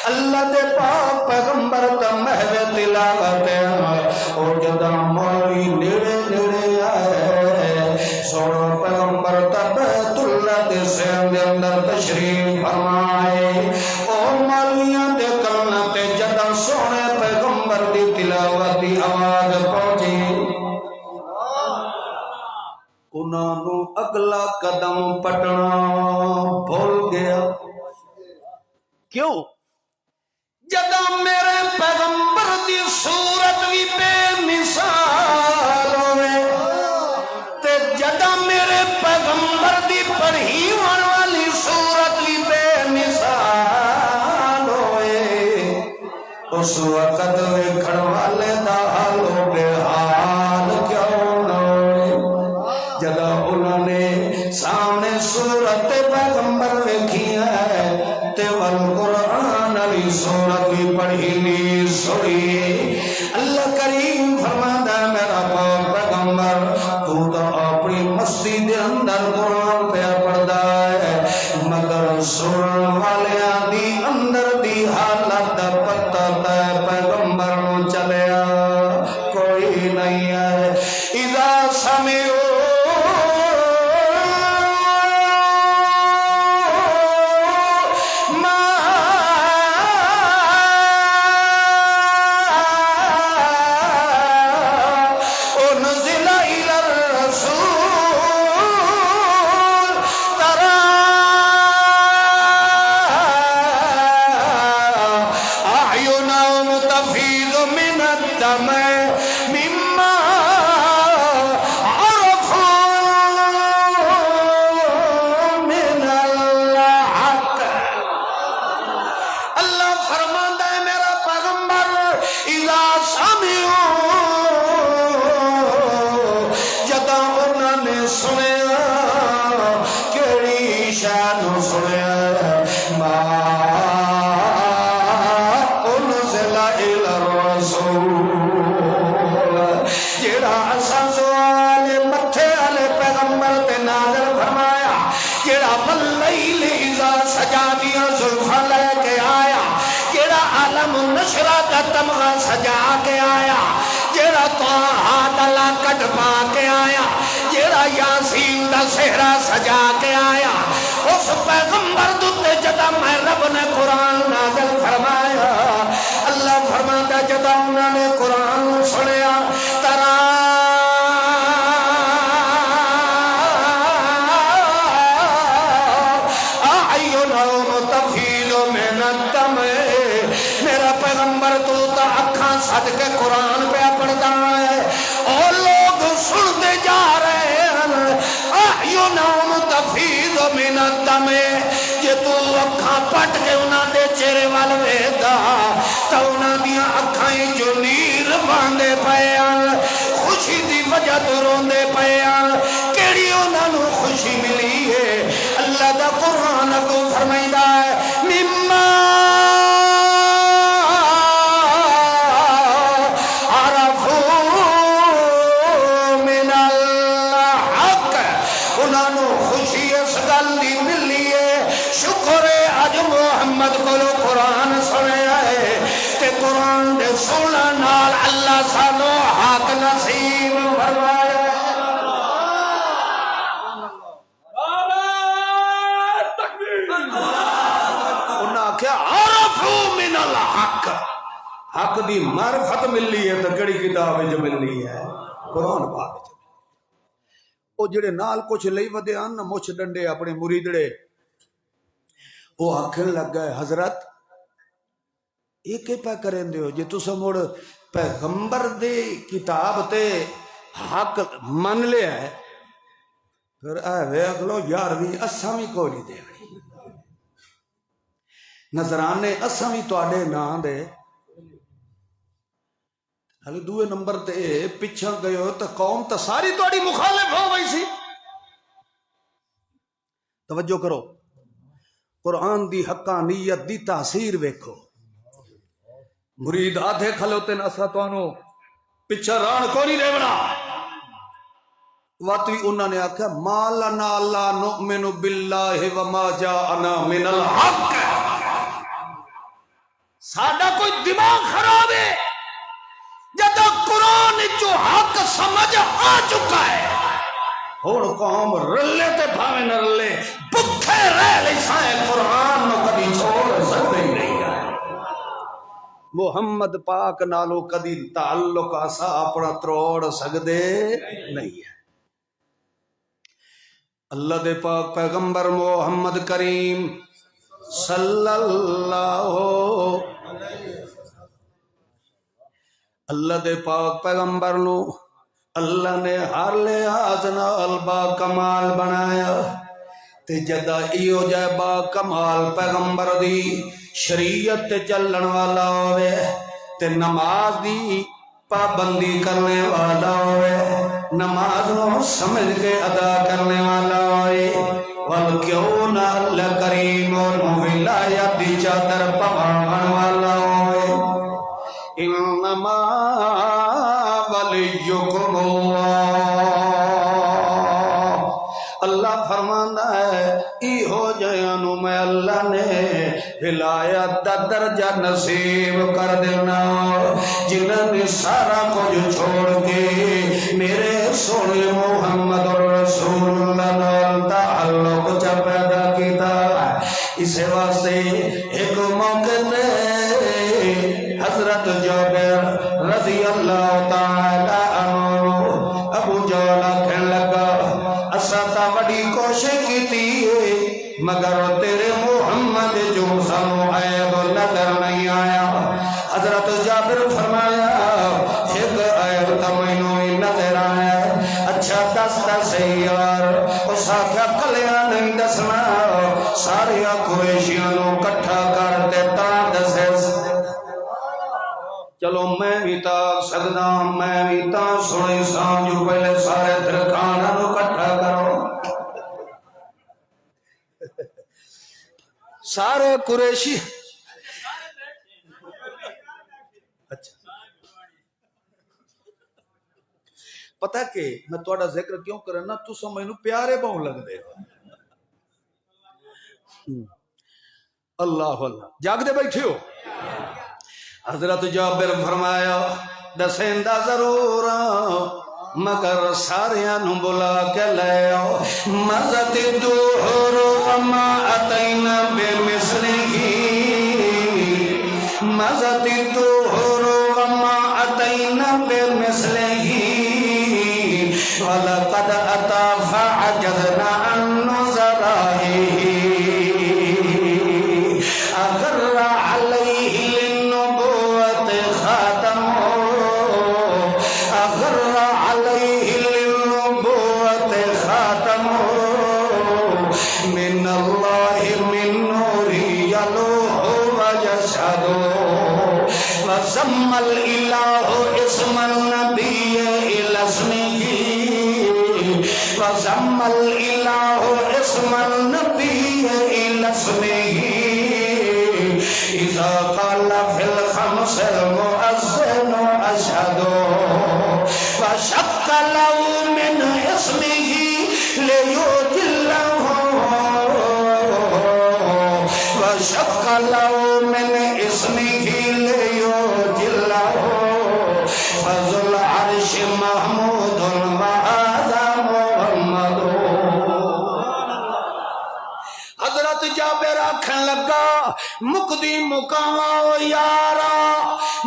اللہ دے پاک پیغمبر دا محو تلاوت اور جدا مولوی نیڑے نیڑے آئے سونا پیغمبر دا بیت اللہ دے سین دے اندر تشریف فرمائے اور مولویاں دے کلنا تے جدا سونے پیغمبر دی تلاوت دی آواز پہنچی انہاں نو اگلا قدم پٹنا بھول گیا کیوں جدا میرے پیغمبر دی صورت بھی بے مثال ہوئے تے جدا میرے پیغمبر دی پڑھی والی صورت بھی بے مثال ہوئے اس وقت ویکھن والے دا حال بے حال کیوں نہ ہوئے جدا انہوں نے سامنے صورت پیغمبر ویکھی ہے تے والقرآن علی صورت بھی پڑھی لی سوڑی اللہ کریم فرماتا ہے میرا پاک پیغمبر تو تو اپنی مستی دے اندر قرآن پہ پڑھدا ہے مگر سنن والیاں دی اندر دی حالت دا پتہ تے پیغمبر نو چلیا کوئی نہیں ہے اذا سمعوا تمغہ سجا کے آیا جیڑا توہا دلا کٹ پا کے آیا جیڑا یاسین دا سہرہ سجا کے آیا اس پیغمبر دوتے جدا میں رب نے قرآن نازل فرمایا اللہ فرماتا جدا انہوں نے قرآن سنیا ترا اعینہم تفیض من الدم میرا پیغمبر تو تا اکھاں سد کے قرآن پہ پڑھتا ہے اور لوگ سنتے جا رہے ہیں اعینہم تفیض من الدم یہ تو اکھاں پٹ کے انہاں دے چہرے وال ویکھدا تا انہاں روندے پئے خوشی دی وجہ تو روندے پئے کیڑی انہاں نو خوشی ملی ہے اللہ دا قرآن کو فرمائندا ہے مما محمد کو قرآن سنیا ہے تے قرآن دے سننا نال اللہ سانو حق نصیب فرمایا انہاں کیا عرفو من الحق حق دی معرفت ملی ہے تو کڑی کتاب جو ملی ہے قرآن پاک او جڑے نال کچھ لئی ودے ان مچھ ڈنڈے اپنے مریدڑے وہ آکھن لگ گئے حضرت یہ کہ پہ کریں دے ہو جی تسا مڑ پیغمبر دے کتاب تے حق من لے ہے پھر اے ویکھ لو یارویں اساں وی کوئی نہیں دے نظرانے اساں وی تواڈے نام دے ہلے دوے نمبر تے پیچھے گئے ہو تو قوم تو ساری تواڈی مخالف ہو گئی سی توجہ کرو قرآن دی حقانیت دی تاثیر ویکھو مرید آدھے کھلوتے نسا توانو پچھا ران کو نہیں دیونا واتوی انہوں نے آکھا ما لنا لا نؤمن باللہ وما جاءنا من الحق ساڈا کوئی دماغ خراب ہے جب قرآن جو حق سمجھ آ چکا ہے اور قوم رلے تے بھاوے نہ رلے بکھے رہ لئی سائے قرآن نو کبھی چھوڑ سکتے ہی نہیں ہے محمد پاک نالو کبھی تعلق آسا اپنا تروڑ سکتے نہیں ہے اللہ دے پاک پیغمبر محمد کریم صلی اللہ اللہ دے پاک پیغمبر نو اللہ نے ہر لحاظ نال با کمال بنایا تے جدا ایو جائے با کمال پیغمبر دی شریعت تے چلن والا ہوئے تے نماز دی پابندی کرنے والا ہوئے نماز نو سمجھ کے ادا کرنے والا ہوئے والکیوں نہ اللہ کریم اور ولایت دی چادر پوان والا ہوئے انما ولیکم اللہ فرمانا ہے ای ہو جانو میں اللہ نے ولایت دا درجہ نصیب کر دینا جنہوں نے سارا کچھ چھوڑ کے میرے سونے محمد رسول اللہ نال تعلق چا پیدا کیتا اسے واسطے ایک موقع تے حضرت جابر رضی اللہ تعالی عنہ ابو جہل کہنے لگا اسا تا بڑی کوشش کیتی ہے مگر تیرے محمد جو سانو عیب نظر نہیں آیا حضرت جابر فرمایا ایک عیب تا مینوں نظر آیا اچھا دستا صحیح یار اس آخیا کلیا نہیں دسنا سارے قریشیاں نو کٹھا کر دیتا دسے چلو میں بھی تا سکدا میں بھی تا سنے سان جو پہلے سارے درخانہ نو کٹھا کرو سارے قریشی اچھا پتہ کہ میں تھوڑا ذکر کیوں کرنا تو سمجھنو پیارے بہن لگ دے اللہ اللہ جاگ دے بیٹھے ہو حضرت جابر فرمایا دسیندہ ضرور مگر ساریاں نو بلا کے لے آؤ مزت الدہر وما اتینا بمثلہ مزت الدہر وما اتینا بمثلہ ولقد اتا فعجزنا عن نظرائه اغر علیہ للنبوت خاتم اغر علیہ للنبوت خاتم من اللہ من نوری یلوہ وجسد وزم الالہ اسم وَزَمَّ الْإِلَهُ اسْمَ النَّبِيِّ إِلَى اسْمِهِ إِذَا قَالَ فِي الْخَمْسِ الْمُؤَذِّنُ أَشْهَدُ وَشَقَّ لَهُ مِنْ اسْمِهِ لِيُجِلَّهُ وَشَقَّ لَهُ مِنْ اسْمِهِ لِيُجِلَّهُ فَذُو الْعَرْشِ مَحْمُودٌ وَهَذَا مُحَمَّدٌ۔ حضرت جابر آکھن لگا مقدی مقامہ یارا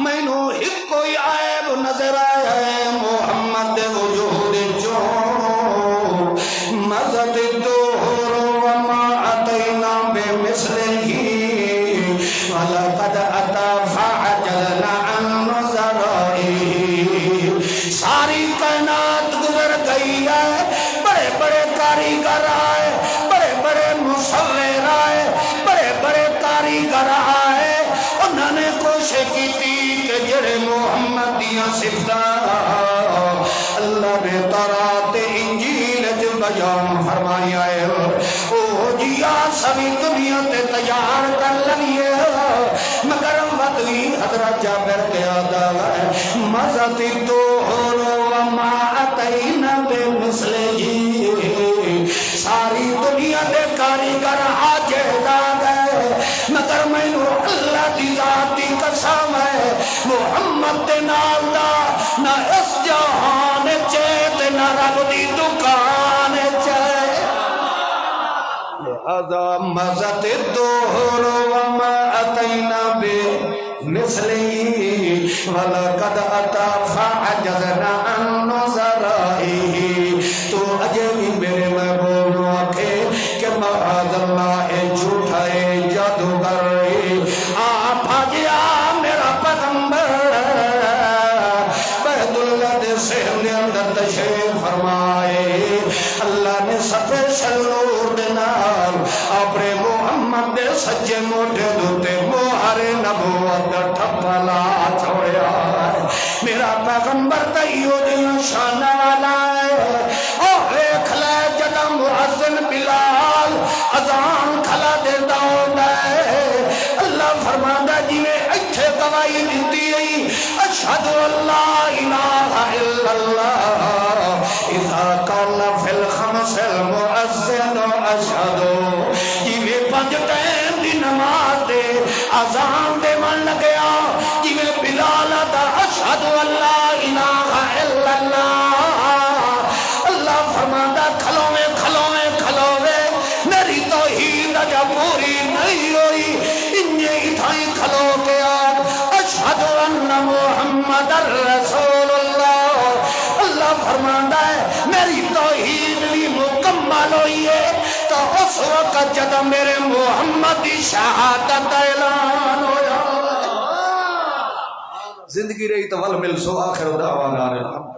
مینوں ایک کوئی عیب نظر آیا ہے محمد وجود جو مزد الدہر وما اتینا بمثلہ وَلَقَدْ أَتَى فَعَجَلْنَا عَنْ نُظَرَائِهِ۔ ساری کائنات گزر گئی ہے، بڑے بڑے کاریگر آئے، بڑے بڑے مصور آئے، بڑے بڑے کاریگر آئے، انہوں نے کوشش کی تھی کہ جڑے محمد دیاں صفتاں اللہ نے تورات انجیل جو بیان فرمایا ہے او جیا سبھی دنیا تے تیار کر لئیے، مگر وطنی حضرت جابر کے آدھا ہے مزت الدہر وما اتینا بمثلہ۔ ساری دنیا دے کاریگر عاجز آ گئے، مگر مینوں اللہ دی ذات دی قسم ہے محمد دے نال دا نہ اس جہان چے نہ رب دی دکان چے۔ لہذا مزت الدہر وما اتینا بمثلہ وَلَقَدْ أَتَى فَعَجَزْنَا عَنْ نُظَرَائِهِ۔ تو اجے بھی میرے محبوب آکھے کہ معاذ اللہ جھوٹا جادوگر آپ آجیا میرا پیغمبر بیت اللہ دے سہن دے اندر تشریف فرمائے، اللہ نے سپیشل نور دے نال اپنے محمد دے سجے موٹے دوتے مہر نبوت دا ٹھپا لا چھوڑیا ہے۔ میرا پیغمبر تیو دن شان والا ہے، اوہ ایک لے جدہ مؤذن بلال اذان کھلا دے داؤں ہے، اللہ فرماندہ جی میں اچھے گواہی دیتی ہے اشہد اللہ الہ الا اللہ اذا قال فی الخمس المؤذن اشہد۔ جی میں پنج ٹائم دی نماز دے اذان دے من لگیا، جی میں بلال دا اشہد اللہ الہ الا اللہ، اللہ فرماندہ کھلوے کھلوے کھلوے میری توحید جب پوری نہیں ہوئی انجے اتھائی کھلو کے آگ اشہد ان محمد الرسول اللہ۔ اللہ فرماندہ ہے میری توحید بھی مکمل ہوئی ہے تو اس وقت جب میرے محمد کی شہادت اعلان ہویا۔ زندگی رہی تو ول مل سو آخر دعوانا الحمد۔